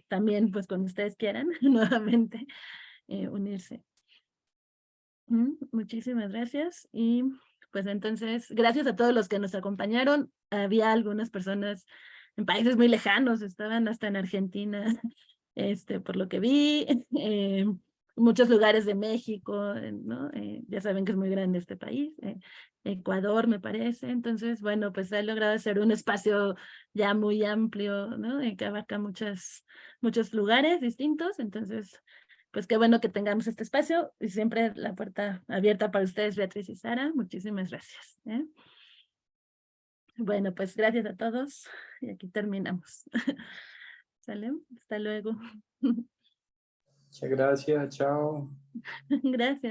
También, pues cuando ustedes quieran, nuevamente unirse. Muchísimas gracias y pues entonces, gracias a todos los que nos acompañaron. Había algunas personas en países muy lejanos, estaban hasta en Argentina, por lo que vi, muchos lugares de México, ¿no? Ya saben que es muy grande este país, Ecuador me parece, entonces, bueno, pues ha logrado hacer un espacio ya muy amplio, ¿no? Que abarca muchos lugares distintos, entonces, pues qué bueno que tengamos este espacio y siempre la puerta abierta para ustedes, Beatriz y Sara, muchísimas gracias. Bueno, pues gracias a todos y aquí terminamos. ¿Sale? Hasta luego. Muchas gracias, chao. Gracias.